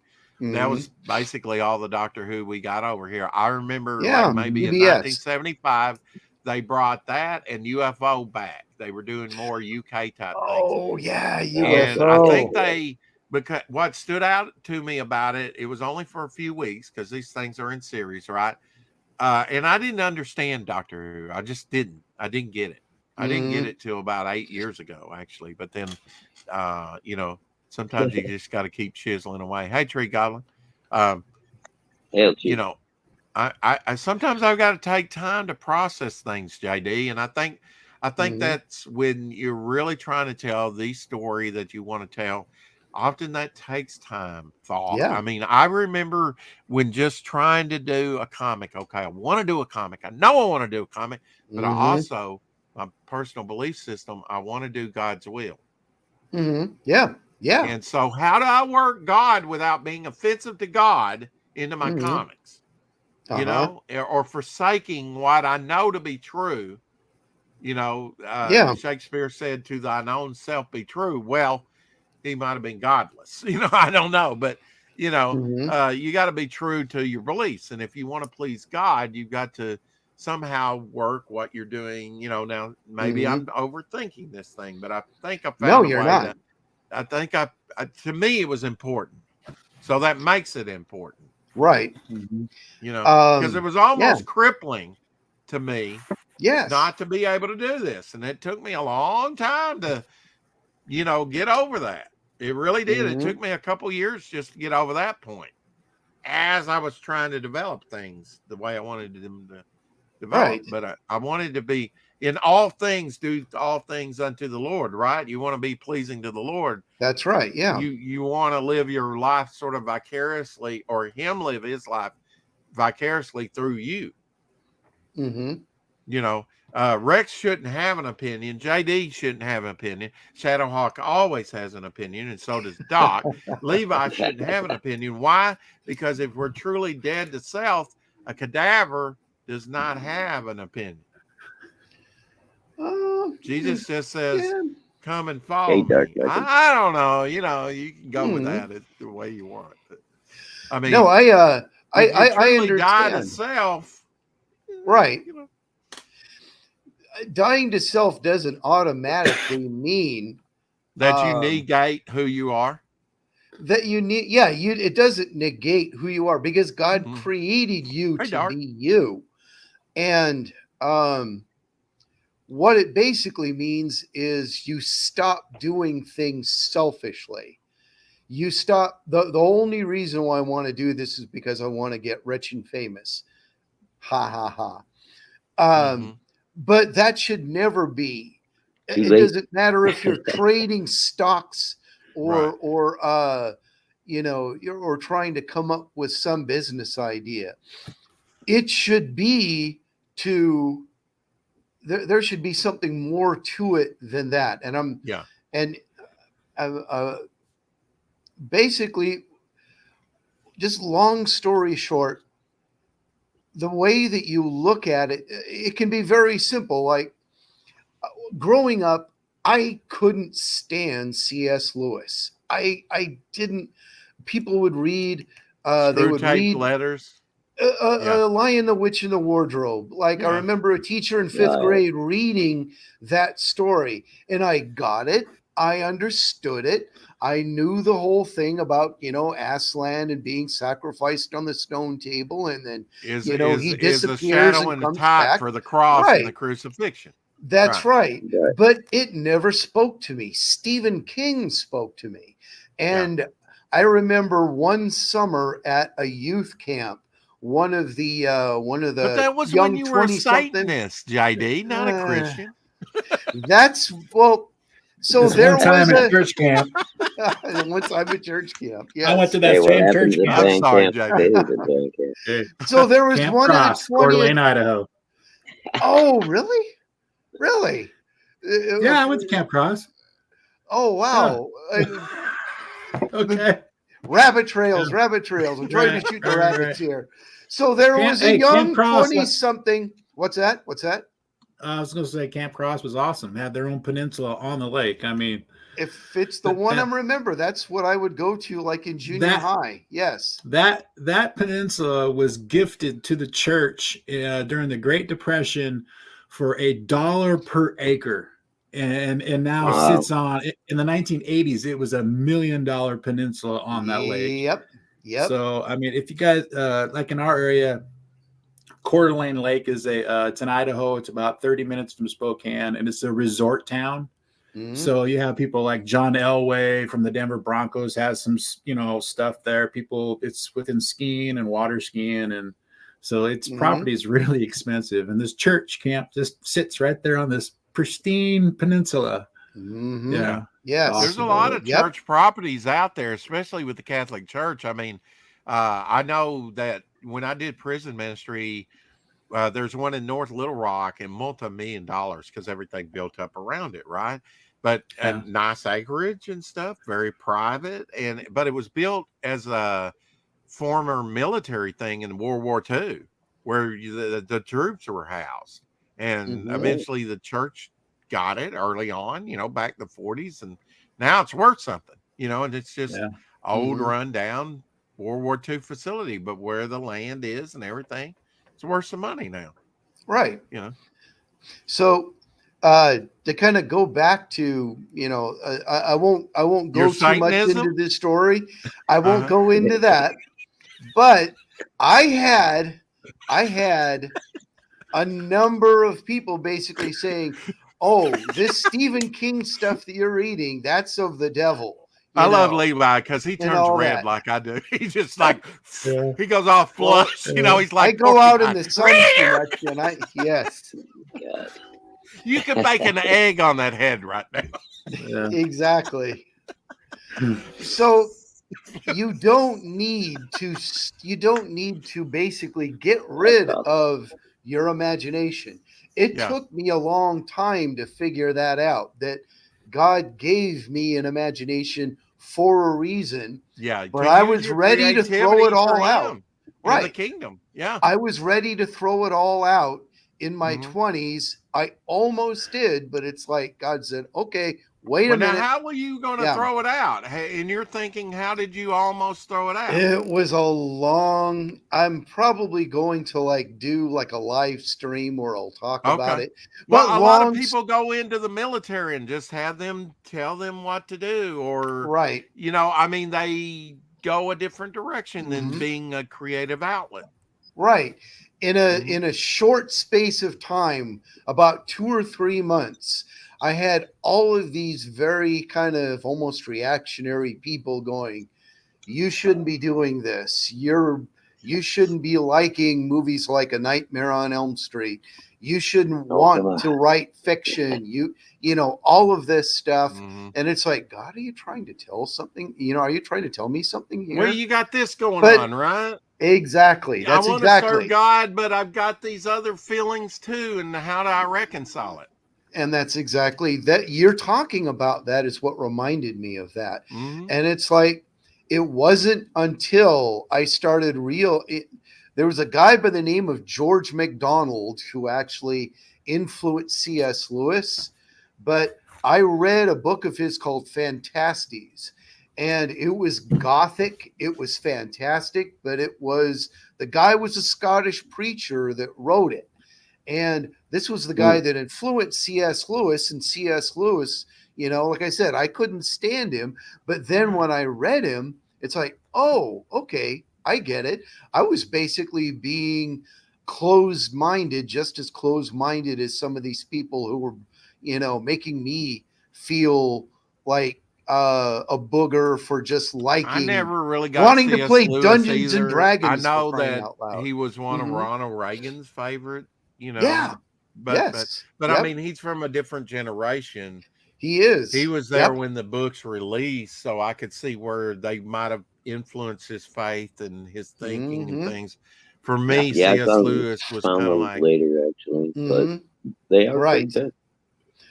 that was basically all the Doctor Who we got over here. I remember like maybe in 1975, they brought that and UFO back. They were doing more UK type things. Oh, yeah. And I think because what stood out to me about it, it was only for a few weeks because these things are in series, right? And I didn't understand Doctor Who. I just didn't. I didn't get it. I didn't get it till about 8 years ago, actually. But then, you know, sometimes you just got to keep chiseling away. Hey, Tree Goblin. You know, I sometimes I've got to take time to process things, JD. And I think that's when you're really trying to tell the story that you want to tell. Often that takes time, thought. Yeah. I mean, I remember when just trying to do a comic. Okay, I want to do a comic. I know I want to do a comic, but I also, my personal belief system, I want to do God's will. Yeah. Yeah. And so how do I work God without being offensive to God into my comics? You know, or forsaking what I know to be true Yeah. Shakespeare said, "To thine own self be true." Well, he might have been godless. I don't know, but you got to be true to your beliefs, and if you want to please God, you've got to somehow work what you're doing. Now maybe I'm overthinking this thing, but I think I No, found a you're way not. I think to me it was important, so that makes it important. Right. Because it was almost Yeah. crippling to me Yes. not to be able to do this, and it took me a long time to get over that. It really did. It took me a couple years just to get over that point as I was trying to develop things the way I wanted them to develop. Right. But I wanted to be in all things, do all things unto the Lord, right? You want to be pleasing to the Lord. That's right. Yeah. You want to live your life sort of vicariously, or him live his life vicariously through you. Rex shouldn't have an opinion. JD shouldn't have an opinion. Shadowhawk always has an opinion, and so does Doc. Levi shouldn't have an opinion. Why? Because if we're truly dead to self, a cadaver does not have an opinion. Jesus just says, "Come and follow me." I don't know. You can go with that the way you want. But, I mean, no, I truly die to understand. self, right? Dying to self doesn't automatically mean that you negate who you are. That you need, yeah, it doesn't negate who you are, because God created you to be you, and what it basically means is you stop doing things selfishly. You stop. The only reason why I want to do this is because I want to get rich and famous. Ha ha ha. But that should never be. It doesn't matter if you're trading stocks or or trying to come up with some business idea. It should be there should be something more to it than that. And basically, just long story short, the way that you look at it, it can be very simple. Like growing up, I couldn't stand C.S. Lewis. I didn't. People would read. They would read letters. Lion, the Witch, and the Wardrobe. Like I remember a teacher in fifth grade reading that story, and I got it. I understood it. I knew the whole thing about, Aslan and being sacrificed on the stone table, and then he disappears and comes back for the cross and the crucifixion. That's right. But it never spoke to me. Stephen King spoke to me, and I remember one summer at a youth camp, one of the But that was young when you were a 20-something, Satanist, JD, not a Christian. That's so this there one time was at church camp. one time at church camp. Yes. I went to that same church camp. I'm sorry, JD. So there was Camp one Cross, of the 20th. Coeur d'Alene, Idaho. Oh, really? Really? Yeah, I went to Camp Cross. Oh, wow. Okay. Rabbit trails. I'm trying to shoot the rabbits here. So there was a young 20-something. What's that? I was going to say Camp Cross was awesome. They had their own peninsula on the lake. I mean, if it's the one I remember, that's what I would go to, like in junior high. Yes. That peninsula was gifted to the church during the Great Depression for $1 per acre. And now sits on, in the 1980s, it was $1 million peninsula on that lake. Yep. So, I mean, if you guys, like in our area, Coeur d'Alene Lake is it's in Idaho. It's about 30 minutes from Spokane, and it's a resort town. So you have people like John Elway from the Denver Broncos has some, stuff there. It's within skiing and water skiing. And so its property is really expensive. And this church camp just sits right there on this pristine peninsula. Yeah. Yes. Awesome. There's a lot of church properties out there, especially with the Catholic Church. I mean, I know that when I did prison ministry, there's one in North Little Rock and multi-million-dollar because everything built up around it, right? But nice acreage and stuff, very private. But it was built as a former military thing in World War II, where the troops were housed. And Mhm. eventually the church got it early on, back in the 40s, and now it's worth something, and it's just Yeah. old Mhm. rundown World War II facility, but where the land is and everything, it's worth some money now, Right. you know. So to kind of go back to, I won't Your go too much Satanism? into this story. I won't Uh-huh. go into that. But I had a number of people basically saying, "Oh, this Stephen King stuff that you're reading, that's of the devil." I love Levi because he and turns all red that. like I do. He's just like, Yeah. he goes off Well, flush. He's like, I go out in porcupine. the sun too much, and yes, God. You could bake an egg on that head right now. Yeah. exactly. So you don't need to basically get rid of your imagination. It Yeah. took me a long time to figure that out, that God gave me an imagination for a reason, Yeah. but To I use was your ready to throw creativity it for all out. him in the Right. kingdom. Yeah. I was ready to throw it all out in my Mhm. 20s. I almost did, but it's like God said, "Okay, wait a Well, now, minute." how were you going to Yeah. throw it out? Hey, and you're thinking, how did you almost throw it out? It was a long. I'm probably going to do a live stream where I'll talk about Okay. it. Well, But a lot of long, people go into the military and just have them tell them what to do, or, right? they go a different direction than Mhm. being a creative outlet. Right. In Mhm. a short space of time, about 2 or 3 months, I had all of these very kind of almost reactionary people going, "You shouldn't be doing this. You shouldn't be liking movies like A Nightmare on Elm Street. You shouldn't Oh, come want on. to write fiction. All of this stuff." Mhm. And it's like, God, are you trying to tell something? Are you trying to tell me something Well, here? you got this going But on, right? exactly. I That's want to serve exactly. God, but I've got these other feelings too. And how do I reconcile it? And that's exactly that you're talking about. That is what reminded me of that. Mhm. And it's like, it wasn't until I started there was a guy by the name of George MacDonald who actually influenced C.S. Lewis, but I read a book of his called Phantastes, and it was gothic. It was fantastic, but the guy was a Scottish preacher that wrote it. And this was the guy that influenced C.S. Lewis, and C.S. Lewis, like I said, I couldn't stand him. But then when I read him, it's like, oh, okay, I get it. I was basically being closed minded, just as closed minded as some of these people who were, making me feel like a booger for just I liking, never really got wanting to C.S. play Lewis Dungeons and either. I Dragons, for know crying that out loud. he was one of Mhm. Ronald Reagan's favorite, Yeah. but Yes. I Yep. mean, he's from a different generation. He is. He was there Yep. when the books released, so I could see where they might have influenced his faith and his thinking and Mhm. things. For me, Yeah, I C.S. Lewis was found kind of those like, later actually, but Mhm. they are pretty Right. good.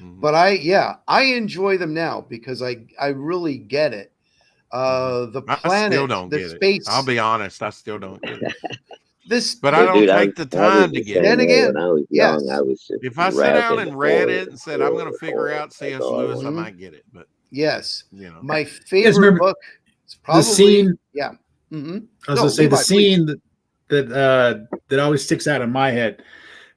mhm, But I enjoy them now because I really get it. mhm. The I still planet, don't the get it. I'll space, be honest, I still don't get it. this. But I But don't dude, I take was the I was time to the get same it. Then way again, when I was young. I yes, was just If I sit down rapping and read horror, it and said I'm going to figure horror. out That's C.S. all I Lewis, I wanted. Mhm. might get it. But yes. My You guys favorite remember book is the probably scene? yeah. Mm-hmm. I was No, gonna say the Levi, please. scene that always sticks out in my head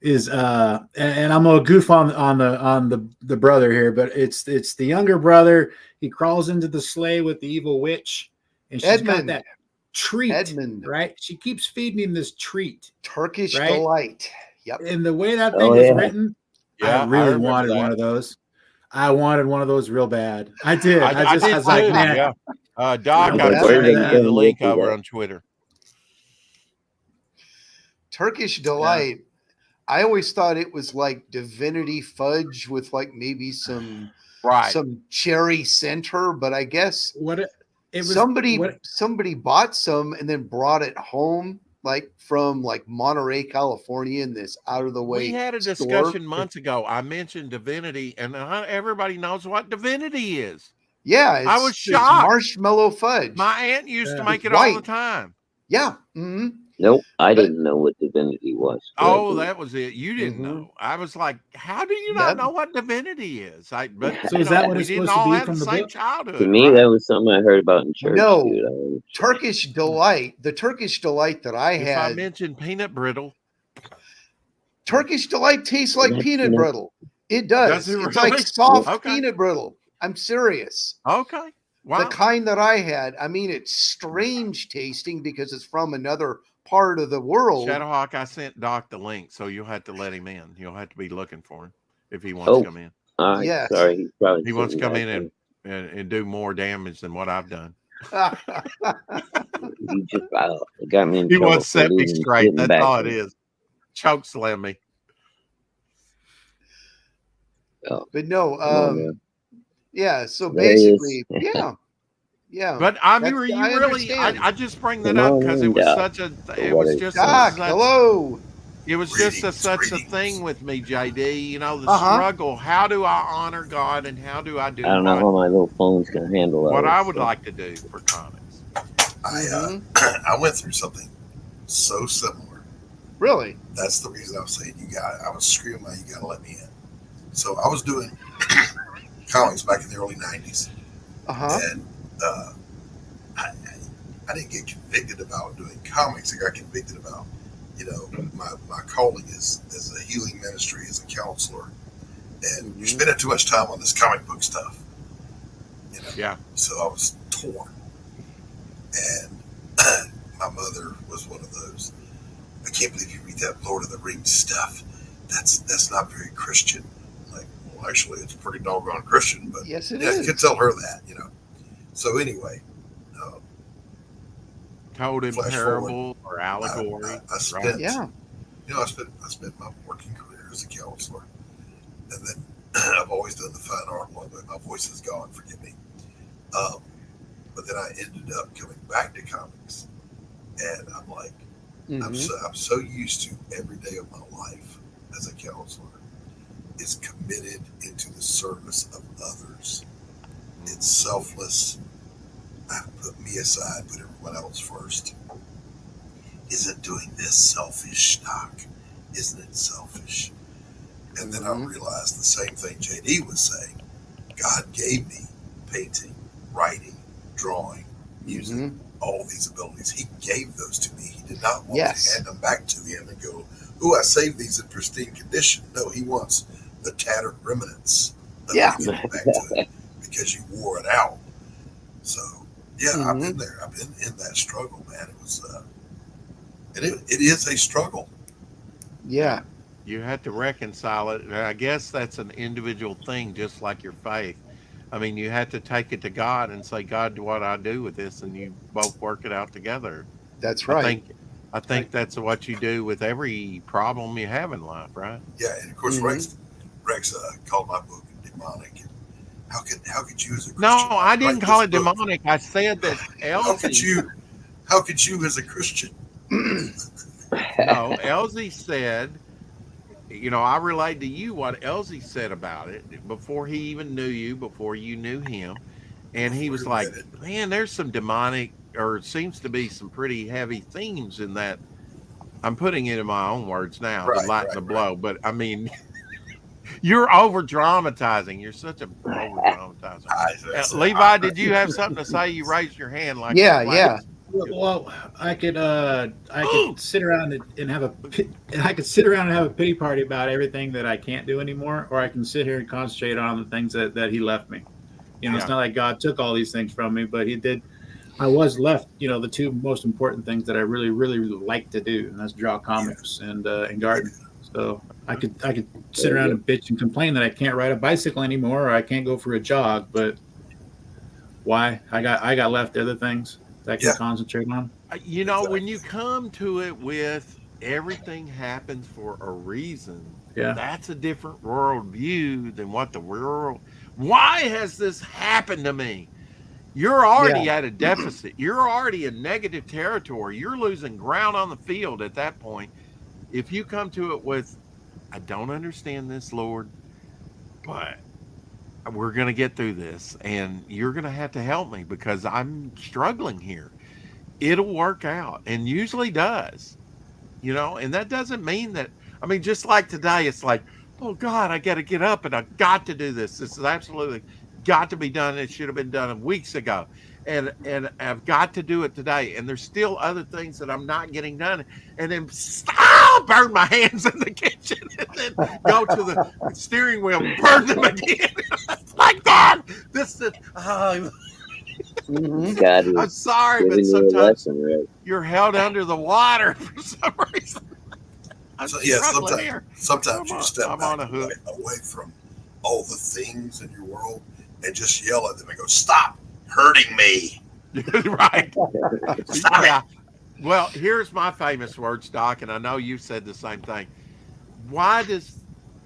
is and I'm gonna goof on the brother here, but it's the younger brother. He crawls into the sleigh with the evil witch, and she's got Edmund. that treat, Edmund. right? She keeps feeding him this treat, Turkish right? delight. Yep. And the way that Oh thing was yeah. written, I yeah, I really remember wanted one that. of those. I wanted one of those real bad. I did. I did I was like, too. man, Yeah. I Doc, want I'm some Where's of sending it you that. the going with link you over guys? on Twitter. Turkish Yeah. delight. I always thought it was like divinity fudge with maybe some Right. cherry center, but I guess What it was somebody bought some and then brought it home from Monterey, California, in this out of the We way had a store. discussion months ago. I mentioned divinity, and everybody knows what divinity is. Yeah, I was it's shocked. marshmallow fudge. My aunt used to Yeah. make It's it all the white. time. Yeah. Mm-hmm. Nope, I didn't know what divinity was. Oh, that was it. You didn't Mhm. know. I was like, how do you not Yep. know what divinity is? But So is that what we it's didn't supposed to all be have the from the same book? childhood. To me, right? that was something I heard about in church, No. dude. I was- Turkish delight. The Turkish delight that I If I had. mentioned peanut brittle, Turkish delight tastes like That's peanut not- brittle. It does. Does it It's like really? soft Okay. peanut brittle. I'm serious. okay. Wow. The kind that I had, I mean, it's strange tasting because it's from another part of the world. Shadowhawk, I sent Doc the link, so you'll have to let him in. You'll have to be looking for him if he wants Oh. to come in. All right, Yes. sorry, he's probably He wants to sitting come back in and do more damage than what I've done. there. He just got me in He trouble wants to for set me leaving straight. sitting That's back all it there. is. Choke slam me. But no, Come on, man. yeah. So There he is. basically, yeah. But I mean, That's- you I really, understand. I just bring that Come up on because in, it was Doc. such a, it what was is- just Doc, such, hello. it was just Greetings, such a greetings. thing with me, JD. You know, the Uh-huh. struggle. How do I honor God and how do I do I don't know how my little phone's gonna handle all what this I would stuff. like to do for comics? Mhm. I went through something so similar. Really? That's the reason I was saying I was screaming, you gotta let me in. So I was doing comics back in the early 90s. Uh-huh. And I didn't get convicted about doing comics. I got convicted about, my calling is as a healing ministry, as a counselor. And you're spending too much time on this comic book stuff. Yeah. So I was torn. And my mother was one of those. I can't believe you read that Lord of the Rings stuff. That's not very Christian. Like, well, actually, it's pretty doggone Christian, but Yes, it I is. could tell her that, So anyway, Told in Flash parable or allegory. I spent, right? Yeah. I spent my working career as a counselor, and then I've always done the fine art one, but my voice is gone. Forgive me. But then I ended up coming back to comics, and I'm like, I'm so used to every day of my life as a counselor is committed into the service of others. It's selfless. I put me aside, put everyone else first. Isn't doing this selfish, Doc? Isn't it selfish? And then I realized the same thing JD was saying. God gave me painting, writing, drawing, music, all these abilities. He gave those to me. He did not want to hand them back to him and go, "Oh, I saved these in pristine condition." No, he wants the tattered remnants of you back to him because you wore it out. So, I've been there. I've been in that struggle, man. It was, it is a struggle. Yeah. You have to reconcile it. And I guess that's an individual thing, just like your faith. I mean, you have to take it to God and say, God, what do I do with this? And you both work it out together. That's right. I think that's what you do with every problem you have in life, right? Yeah, and of course, Rex called my book demonic. How could you as a Christian? No, I didn't call it book? demonic. I said that Elsie. How could you as a Christian? No, Elsie said, I relayed to you what Elsie said about it before he even knew you, before you knew him. And he was like, man, there's some demonic, or it seems to be some pretty heavy themes in that. I'm putting it in my own words now, to lighten the blow. But I mean, you're over dramatizing. You're such a over dramatizer. Levi, did you have something to say? You raised your hand like yeah. Well, I could sit around and have a pity party about everything that I can't do anymore, or I can sit here and concentrate on the things that he left me. It's not like God took all these things from me, but he did. I was left, the two most important things that I really, really, really like to do, and that's draw comics and garden. So I could sit around and bitch and complain that I can't ride a bicycle anymore, or I can't go for a jog. But why? I got left other things that I can concentrate on. When you come to it with everything happens for a reason, that's a different worldview than what the world. Why has this happened to me? You're already at a deficit. You're already in negative territory. You're losing ground on the field at that point. If you come to it with, I don't understand this, Lord, but we're going to get through this, and you're going to have to help me because I'm struggling here. it'll work out, and usually does, and that doesn't mean that, I mean, just like today, it's like, oh God, I got to get up and I got to do this. This is absolutely got to be done. It should have been done weeks ago. And I've got to do it today. And there's still other things that I'm not getting done. And then burn my hands in the kitchen and then go to the steering wheel, burn them again. Like that. This is, God I'm was sorry, but giving you a sometimes lesson, right? you're held under the water for some reason. I'm So, yeah, struggling here. sometimes you step I'm back on a hook. away from all the things in your world and just yell at them and go, "Stop hurting me!" Right. Stop it. Yeah. Well, here's my famous words, Doc, and I know you said the same thing. Why does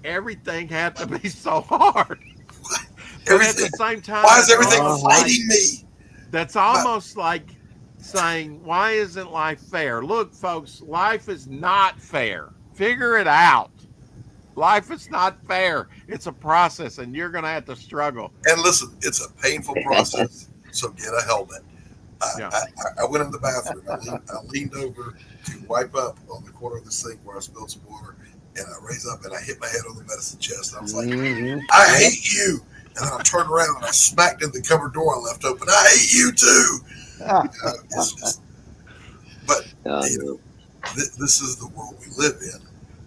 everything have to be so hard? And at the same time, Why is everything it's fighting me? That's almost like saying, why isn't life fair? Look, folks, life is not fair. Figure it out. Life is not fair. It's a process, and you're going to have to struggle. And listen, it's a painful process, so get a helmet. I went in the bathroom. I leaned over to wipe up on the corner of the sink where I spilled some water, and I raised up and I hit my head on the medicine chest. I was like, I hate you. And then I turned around and I smacked in the cupboard door I left open. I hate you too. It's just, but this is the world we live in.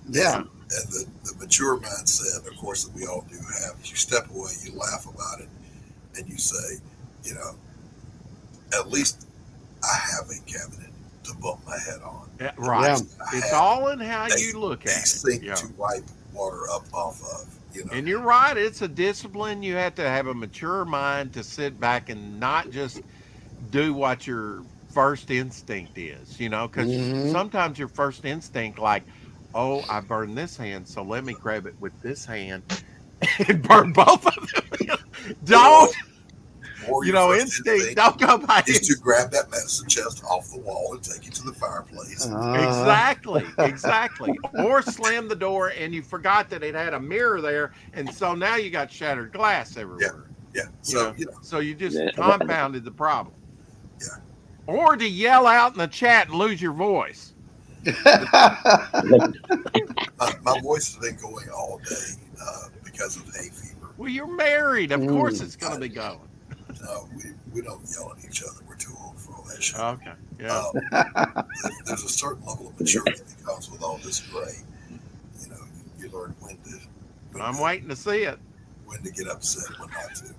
Yeah. And the mature mindset, of course, that we all do have, is you step away, you laugh about it, and you say, at least I have a cabinet to bump my head on. Right. It's all in how you look at it. Sink to wipe water up off of. And you're right. It's a discipline. You have to have a mature mind to sit back and not just do what your first instinct is, because sometimes your first instinct, like, oh, I burned this hand, so let me grab it with this hand and burn both of them. Don't, instinct, don't go by is to grab that medicine chest off the wall and take it to the fireplace. Exactly. Or slam the door and you forgot that it had a mirror there, and so now you got shattered glass everywhere. Yeah. So, so you just compounded the problem. Yeah. Or to yell out in the chat and lose your voice. My voice has been going all day because of hay fever. Well, you're married. Of course it's going to be going. No, we don't yell at each other. We're too old for all that shit. Okay. Yeah. There's a certain level of maturity that comes with all this gray. You learn when I'm waiting to see it. When to get upset, when not to.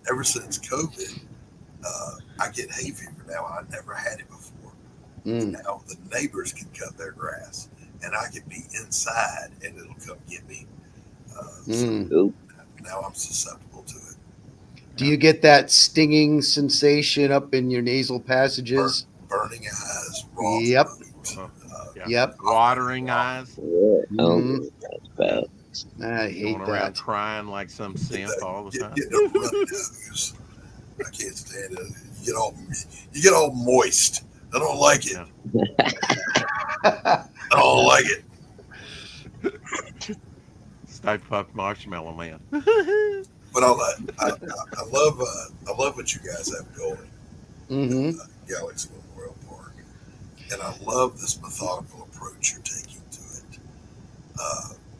Ever since COVID, I get hay fever now. I never had it before. Now the neighbors can cut their grass, and I can be inside, and it'll come get me. So now I'm susceptible to it. Do you get that stinging sensation up in your nasal passages? Burning eyes, raw throat, Yep. Watering eyes. Yeah. That's bad. I hate Going around that. crying like some simp all the time. I can't stand it. You get all moist. I don't like it. I don't like it. Stay Puft Marshmallow Man. But I love what you guys have going. Galaxy Memorial Park, and I love this methodical approach you're taking to it.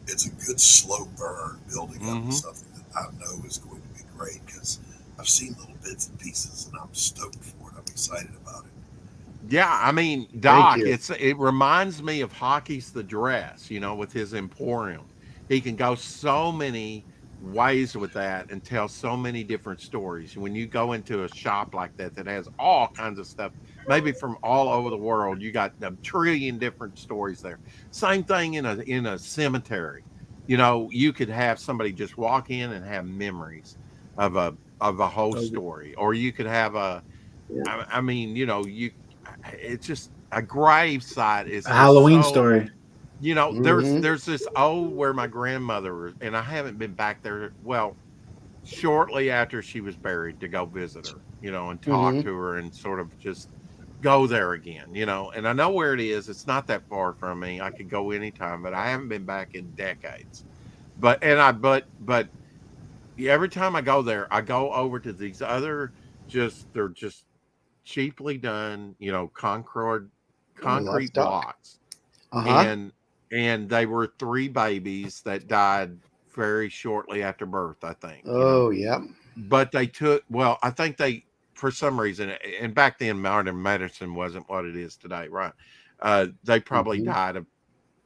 It's a good slow burn building up to something that I know is going to be great, because I've seen little bits and pieces and I'm stoked for it. I'm excited about it. Yeah, I mean, Doc, it reminds me of Hockey's The Dress, with his Emporium. He can go so many ways with that and tell so many different stories. When you go into a shop like that has all kinds of stuff, maybe from all over the world, you got a trillion different stories there. Same thing in a cemetery. You could have somebody just walk in and have memories of a whole story, or you could have it's just a gravesite is a Halloween story. There's this where my grandmother, and I haven't been back there. Well, shortly after she was buried, to go visit her, and talk to her and sort of just go there again, and I know where it is. It's not that far from me. I could go anytime, but I haven't been back in decades. But every time I go there, I go over to these other they're just cheaply done, concrete duck. blocks, and they were 3 babies that died very shortly after birth, I think. Oh, yeah. But I think they, for some reason, and back then modern medicine wasn't what it is today, right? They probably died of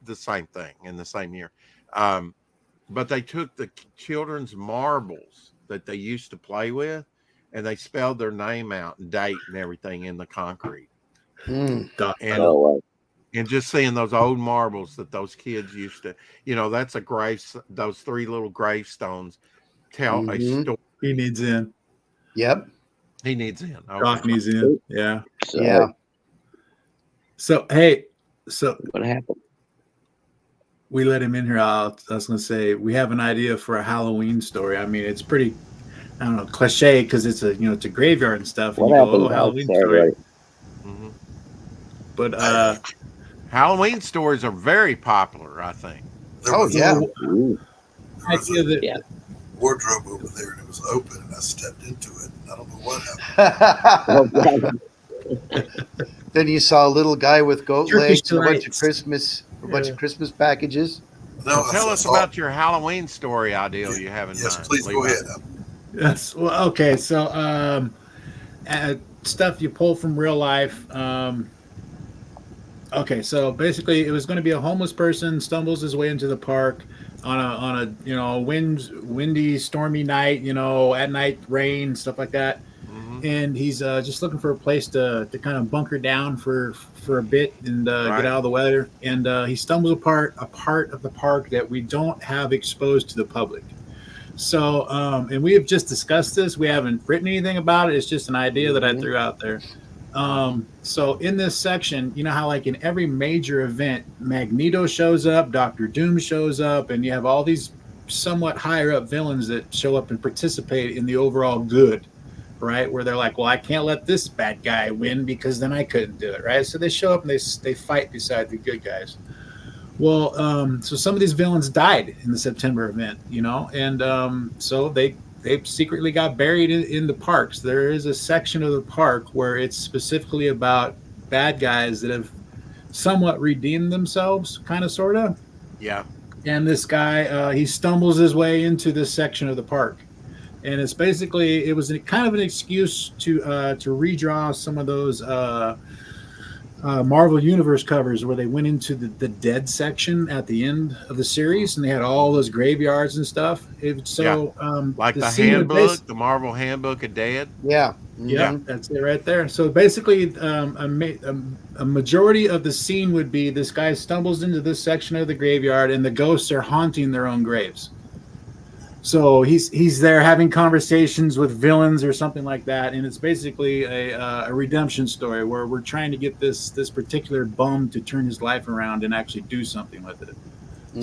the same thing in the same year. But they took the children's marbles that they used to play with, and they spelled their name out and date and everything in the concrete. Mm. And just seeing those old marbles that those kids used to, that's a those 3 little gravestones tell a story. He needs in. Yep. He needs in. Doc needs in. Yeah. Yeah. So, hey, what happened? We let him in here. I was going to say, we have an idea for a Halloween story. I mean, it's pretty, I don't know, cliche because it's it's a graveyard and stuff. And What you go, happened? Halloween story. Mm-hmm. But Halloween stories are very popular, I think. Yeah. Wardrobe over there, and it was open, and I stepped into it. And I don't know what happened. Then you saw a little guy with goat Turkish legs and a bunch delights. of Christmas packages. No, Tell us about your Halloween story idea you have in mind. Yes, please go ahead. Yes. Well, okay. So, stuff you pull from real life. Okay. So basically, it was going to be a homeless person stumbles his way into the park on a windy, stormy night. At night, rain, stuff like that. And he's just looking for a place to kind of bunker down for a bit and get out of the weather. And he stumbles upon a part of the park that we don't have exposed to the public. So, and we have just discussed this. We haven't written anything about it. It's just an idea that I threw out there. So in this section, you know how like in every major event, Magneto shows up, Dr. Doom shows up, and you have all these somewhat higher up villains that show up and participate in the overall good. Right, where they're like, well, I can't let this bad guy win because then I couldn't do it, right? So they show up and they fight beside the good guys. Well, so some of these villains died in the September event, and so they secretly got buried in the parks. There is a section of the park where it's specifically about bad guys that have somewhat redeemed themselves, kind of, sort of. Yeah. And this guy, he stumbles his way into this section of the park. And it's basically, it was kind of an excuse to redraw some of those Marvel Universe covers where they went into the dead section at the end of the series, and they had all those graveyards and stuff. Like the handbook, the Marvel Handbook of Dead. Yeah. Yeah, that's it right there. So basically, a majority of the scene would be this guy stumbles into this section of the graveyard, and the ghosts are haunting their own graves. So he's there having conversations with villains or something like that, and it's basically a redemption story where we're trying to get this particular bum to turn his life around and actually do something with it.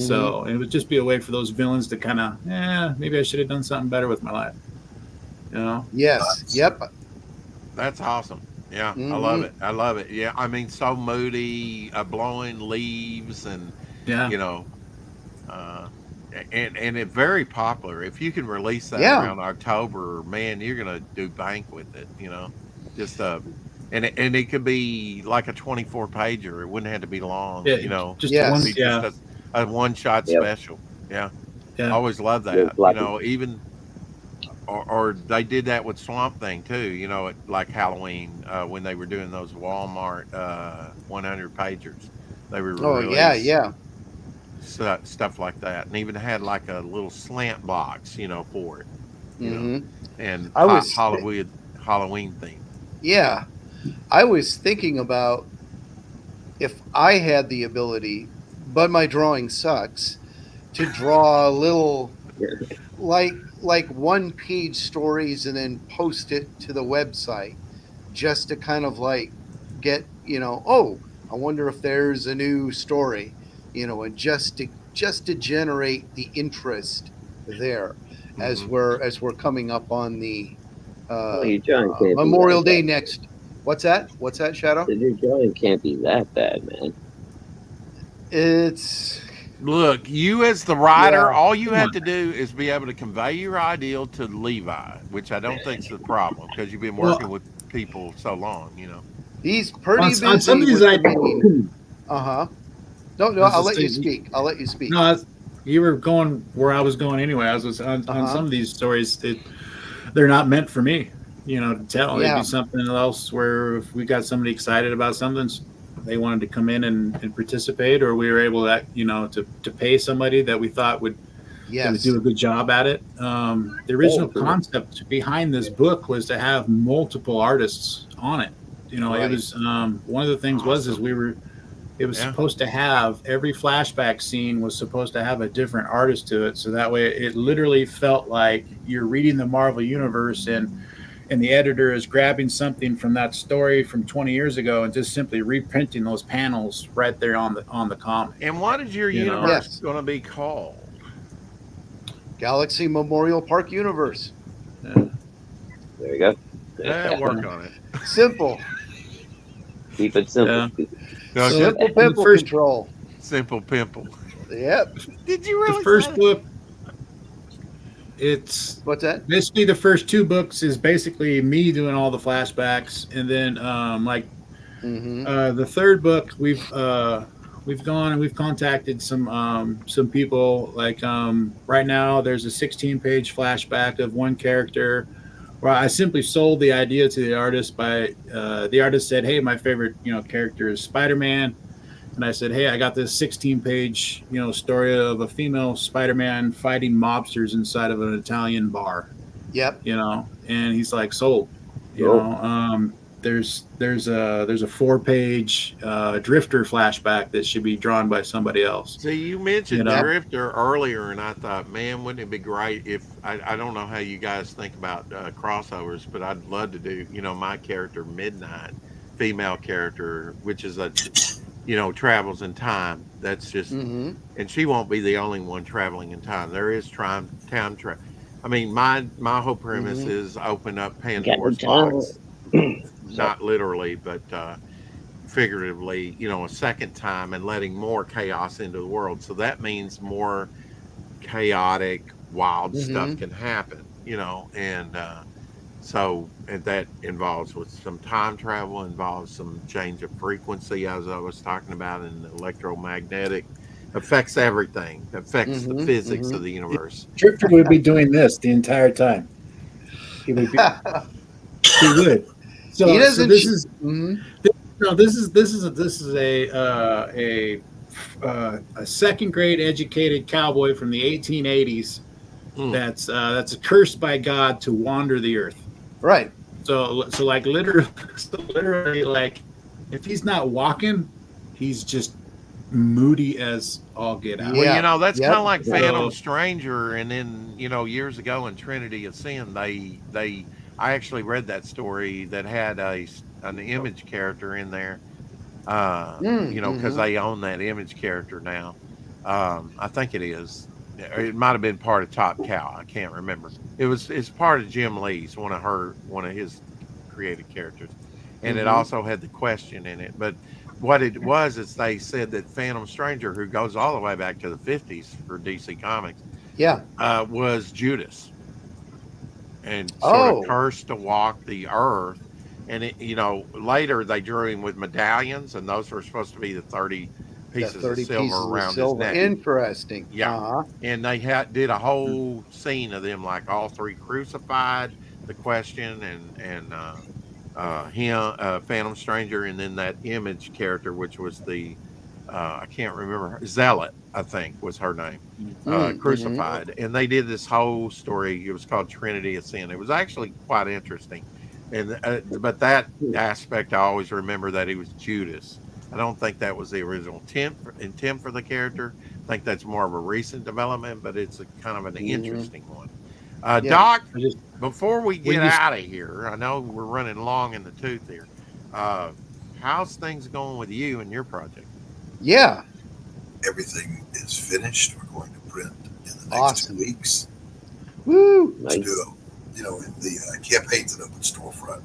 So it would just be a way for those villains to kind of, maybe I should have done something better with my life. Yes. Yep. That's awesome. Yeah, I love it. I love it. Yeah, I mean, so moody, blowing leaves, and and it's very popular. If you can release that around October, man, you're gonna do bank with it. Just and it could be like a 24 pager. It wouldn't have to be long. Just a one shot special. Yeah, I always love that. Even or they did that with Swamp Thing too. Like Halloween when they were doing those Walmart 100 pagers. They were stuff like that, and even had like a little slant box, for it, and Halloween theme. Yeah, I was thinking about if I had the ability, but my drawing sucks, to draw a little like 1-page stories and then post it to the website, just to kind of like get I wonder if there's a new story. And just to generate the interest there as we're coming up on the Memorial Day next. What's that, Shadow? Your drawing can't be that bad, man. Look, you as the writer, all you have to do is be able to convey your ideal to Levi, which I don't think is the problem because you've been working with people so long, He's pretty On busy. some of these, with the main- uh-huh. No, I was I'll just let you saying- speak. I'll let you speak. No, you were going where I was going anyway. I was on some of these stories. They're not meant for me, to tell. It'd Yeah. be something else where if we got somebody excited about something, they wanted to come in and participate, or we were able to, to pay somebody that we thought would Yes. do a good job at it. The original concept behind this book was to have multiple artists on it. Right. It was one of the things it was supposed to have every flashback scene was supposed to have a different artist to it. So that way it literally felt like you're reading the Marvel Universe and the editor is grabbing something from that story from 20 years ago and just simply reprinting those panels right there on the comic. And what is your universe going to be called? Galaxy Memorial Park Universe. There you go. Work on it. Simple. Keep it simple. So Simple the pimple first- control. Simple pimple. Yep. Did you really? The first say book, it's What's that? basically the first two books is basically me doing all the flashbacks, and then Mm-hmm. the third book we've gone and we've contacted some people. Like right now there's a 16-page flashback of one character where I simply sold the idea to the artist by the artist said, hey, my favorite character is Spider-Man, and I said, hey, I got this 16-page story of a female Spider-Man fighting mobsters inside of an Italian bar. Yep. And he's like, sold. There's a 4-page Drifter flashback that should be drawn by somebody else. So you mentioned You know? Drifter earlier, and I thought, man, wouldn't it be great if I don't know how you guys think about crossovers, but I'd love to do, my character Midnight, female character, which is a, travels in time. That's just, Mm-hmm. and she won't be the only one traveling in time. There is time travel. I mean, my whole premise Mhm. is open up Got Pandora's no box. Not literally, but figuratively, a second time, and letting more chaos into the world. So that means more chaotic, wild stuff can happen, and and that involves with some time travel, involves some change of frequency, as I was talking about, and electromagnetic affects everything, affects the physics of the universe. Drifter would be doing this the entire time. He would. He would. So, He doesn't. this is Mhm. a second grade educated cowboy from the 1880s Hmm. that's cursed by God to wander the earth. Right. So like literally like if he's not walking, he's just moody as all get out. Yeah. Well, that's Yep. kind of like So- Phantom Stranger, and then years ago in Trinity of Sin, I actually read that story that had an image character in there, because they own that image character now. I think it is. It might have been part of Top Cow. I can't remember. It's part of Jim Lee's one of his created characters, and it also had the question in it. But what it was is they said that Phantom Stranger, who goes all the way back to the 50s for DC Comics, Yeah. was Judas, and sort of Oh. cursed to walk the earth. And later they drew him with medallions, and those were supposed to be the 30 pieces That 30 of silver pieces of around silver. his neck. Interesting. Yeah. Uh-huh. And they did a whole scene of them, like all three crucified, the question, and him, Phantom Stranger, and then that image character, which was the I can't remember, Zealot, I think was her name, crucified. And they did this whole story. It was called Trinity of Sin. It was actually quite interesting. And but that aspect, I always remember that he was Judas. I don't think that was the original intent for the character. I think that's more of a recent development, but it's a kind of an interesting one. Doc, before we get out of here, I know we're running long in the tooth here. How's things going with you and your project? Yeah. Everything is finished. We're going to print in the next 2 weeks. Woo. To do the campaign's an open storefront.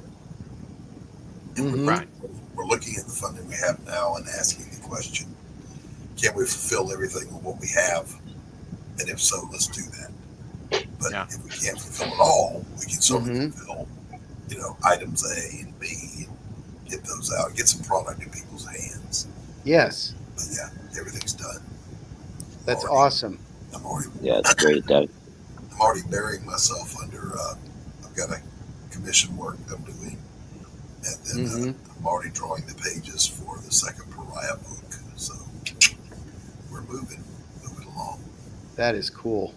Mhm. Right. We're looking at the funding we have now and asking the question, can we fulfill everything with what we have? And if so, let's do that. But if we can't fulfill it all, we can certainly fulfill items A and B, and get those out, get some product in people's hands. Yes, But yeah, everything's done. that's Already- awesome. Yeah, it's great, Doug. I'm already burying myself under. I've got a commission work I'm doing, and then I'm already drawing the pages for the second Pariah book. So we're moving along. That is cool.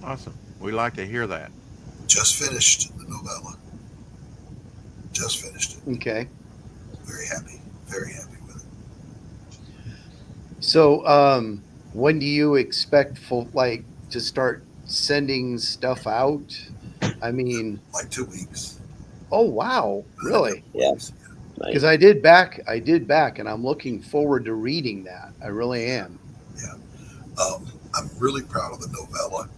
Awesome. We like to hear that. Just finished the novella. Just finished it. Okay. Very happy with it. So, when do you expect to start sending stuff out? I mean, Like 2 weeks. oh wow, really? Yeah. Nice. Because I did back, and I'm looking forward to reading that. I really am. I'm really proud of the novella.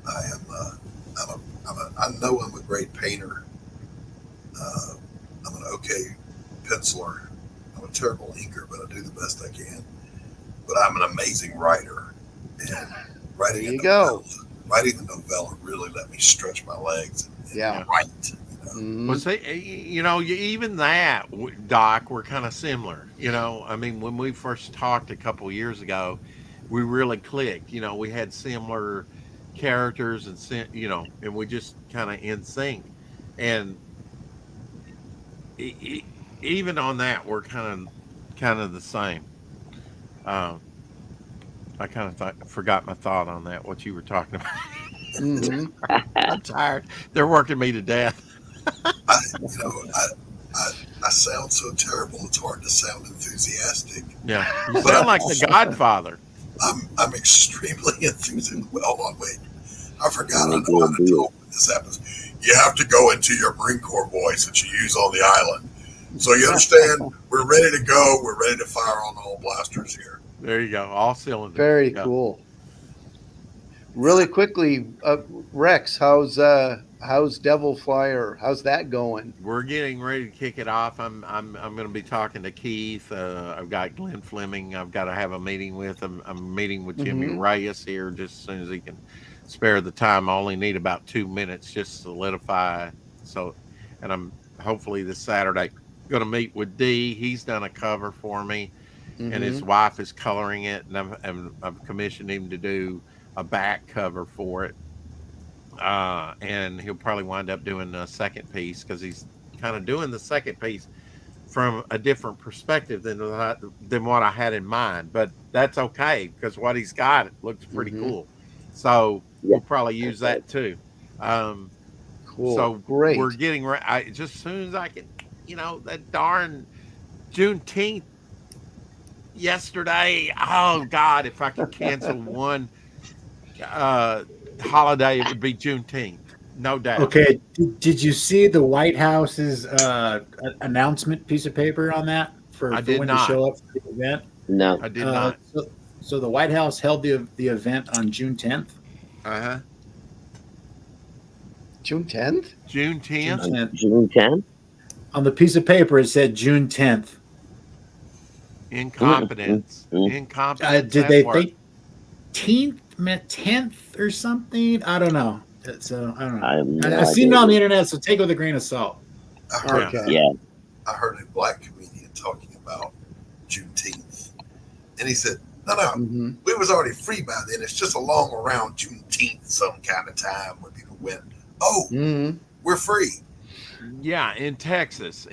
I am. I know I'm a great painter. I'm an okay penciler. I'm a terrible inker, but I do the best I can. But I'm an amazing writer, and writing There you writing the novella really let me stretch my legs and Yeah. write. Mhm. Well, see, even that, Doc, we're kind of similar. I mean, when we first talked a couple years ago, we really clicked. We had similar characters and we just kind of in sync. And even on that, we're kind of the same. I kind of forgot my thought on that. What you were talking about. Mhm. I'm tired. They're working me to death. I sound so terrible. It's hard to sound enthusiastic. Yeah, you sound like the Godfather. I'm extremely enthusiastic. Hold on, wait. I forgot. I Really know how good to deal. talk when this happens. You have to go into your Marine Corps voice that you use on the island. So you understand, we're ready to go. We're ready to fire on all blasters here. There you go, all cylinders. Very Go. cool. Really quickly, Rex, how's Devil Flyer? How's that going? We're getting ready to kick it off. I'm going to be talking to Keith. I've got Glenn Fleming. I've got to have a meeting with him. I'm meeting with Jimmy Reyes here just as soon as he can spare the time. I only need about 2 minutes just to solidify. So, and I'm hopefully this Saturday going to meet with D. He's done a cover for me, and his wife is coloring it, and I've commissioned him to do a back cover for it. And he'll probably wind up doing a second piece because he's kind of doing the second piece from a different perspective than what I had in mind. But that's okay because what he's got looks pretty cool. So we'll probably use that too. Cool. So Great. we're getting ready. Just as soon as I can, that darn Juneteenth yesterday. Oh God, if I could cancel one holiday, it would be Juneteenth, no doubt. Okay, did you see the White House's announcement piece of paper on that for did when not. to show up for the event? No. I did not. So the White House held the event on June 10th. June 10th? June 10th. June 10th? On the piece of paper, it said June 10th. Incompetence. Incompetence. Did at they work. think 10th meant 10th or something? I don't know. So I don't know. I have no I've seen it idea. on the internet, so take it with a grain of salt. I heard, Okay. Yeah. I heard a black comedian talking about Juneteenth, and he said, "No, we was already free by then. It's just along around Juneteenth, some kind of time when people went, oh, we're free." Yeah, in Texas.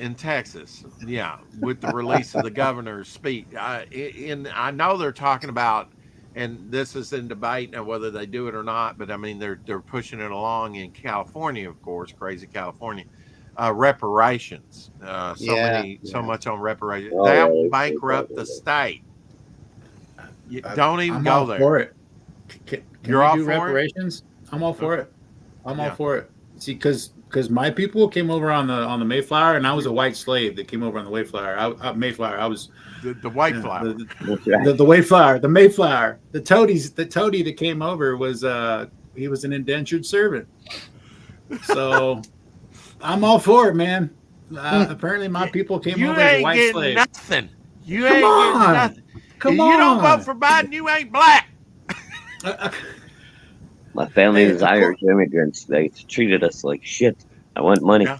Yeah, with the release of the governor's speech. I know they're talking about, and this is in debate now whether they do it or not, but I mean they're pushing it along in California, of course, crazy California. Reparations. So much on reparations. Oh, That yeah, will it's bankrupt the state. Don't even I'm go all there. for it. Can You're we all do for it? reparations? I'm all for it. I'm all Yeah. for it. See, because my people came over on the Mayflower, and I was a white slave that came over on the Mayflower. Mayflower. I was The white flower. That's right. the Wayflower, the Mayflower, the toady that came over was he was an indentured servant. So I'm all for it, man. Apparently, my people came You over as ain't white getting slaves. nothing. You Come ain't on. getting nothing. Come If on, you don't vote for Biden, you ain't black. My family Hey, is of Irish immigrants. They treated us like shit. I want money. Yeah.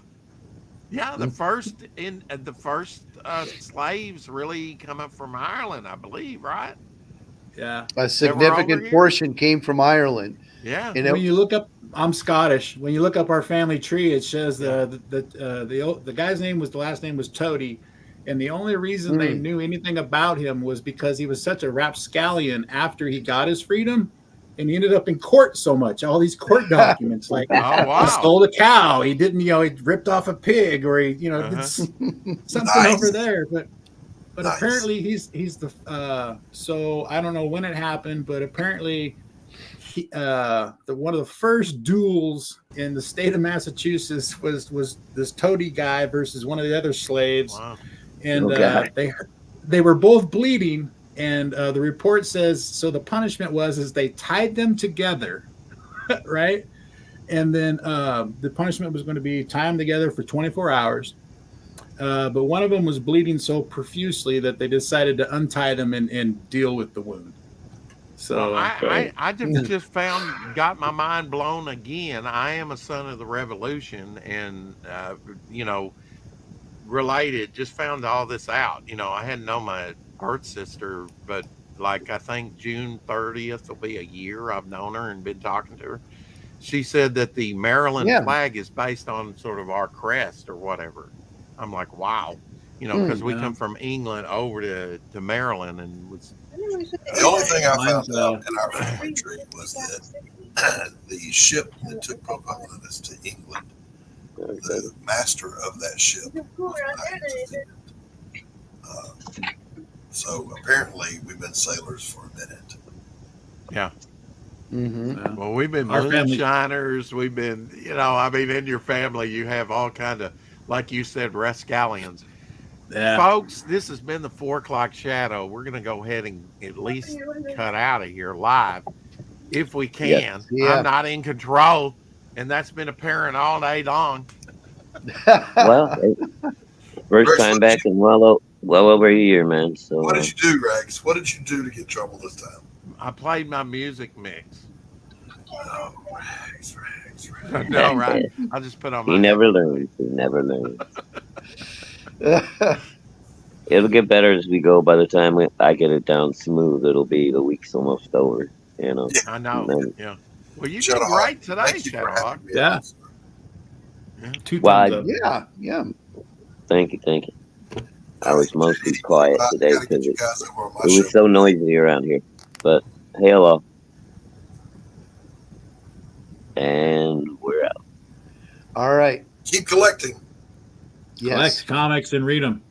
Yeah, the first slaves really coming from Ireland, I believe, right? Yeah. A over significant here? portion came from Ireland. Yeah. And When it, you look up, I'm Scottish. When you look up our family tree, it shows the guy's name was, the last name was Toady, and the only reason they knew anything about him was because he was such a rapscallion after he got his freedom, and he ended up in court so much. All these court documents, like Oh, he wow. stole a cow, he didn't, he ripped off a pig, or he, did Uh-huh. something Nice. over there, but. But Nice. apparently he's the so I don't know when it happened, but apparently one of the first duels in the state of Massachusetts was this toady guy versus one of the other slaves, Wow. and God. they were both bleeding, and the report says so the punishment was they tied them together, right, and then the punishment was going to be tie them together for 24 hours. But one of them was bleeding so profusely that they decided to untie them and deal with the wound. So Well, I just got my mind blown again. I am a son of the revolution, and related. Just found all this out. I hadn't known my birth sister, but like I think June 30th will be a year I've known her and been talking to her. She said that the Maryland flag is based on sort of our crest or whatever. I'm like, wow, because we come from England over to Maryland, and was The only thing I found out in our family tree was that the ship that took Pocahontas to England, the master of that ship was named. So apparently we've been sailors for a minute. yeah. Mm-hmm. Well, we've been Our family- moonshiners. We've been, in your family, you have all kind of, like you said, rascallions. yeah. Folks, this has been the 4 o'clock shadow. We're going to go ahead and at least cut out of here live if we can. Yeah. I'm not in control, and that's been apparent all day long. Well, first Rex, time what back did in well over a year, man. So What did you do, Rex? What did you do to get in trouble this time? I played my music mix. Oh, Rex. No, right? I'll just put on my he never learns. He never learns. It'll get better as we go. By the time I get it down smooth, it'll be the week's almost over. I know. And then- Yeah. Well, you did Shadowhawk, great today, thank you for having Shadowhawk. me Yeah. on. 2 Well, thumbs up. Yeah. Thank you. I was mostly quiet today Gotta get because you it guys over on my was show. so noisy around here. But hey, hello. And we're out. All right. Keep collecting. Yes. Collect comics and read them.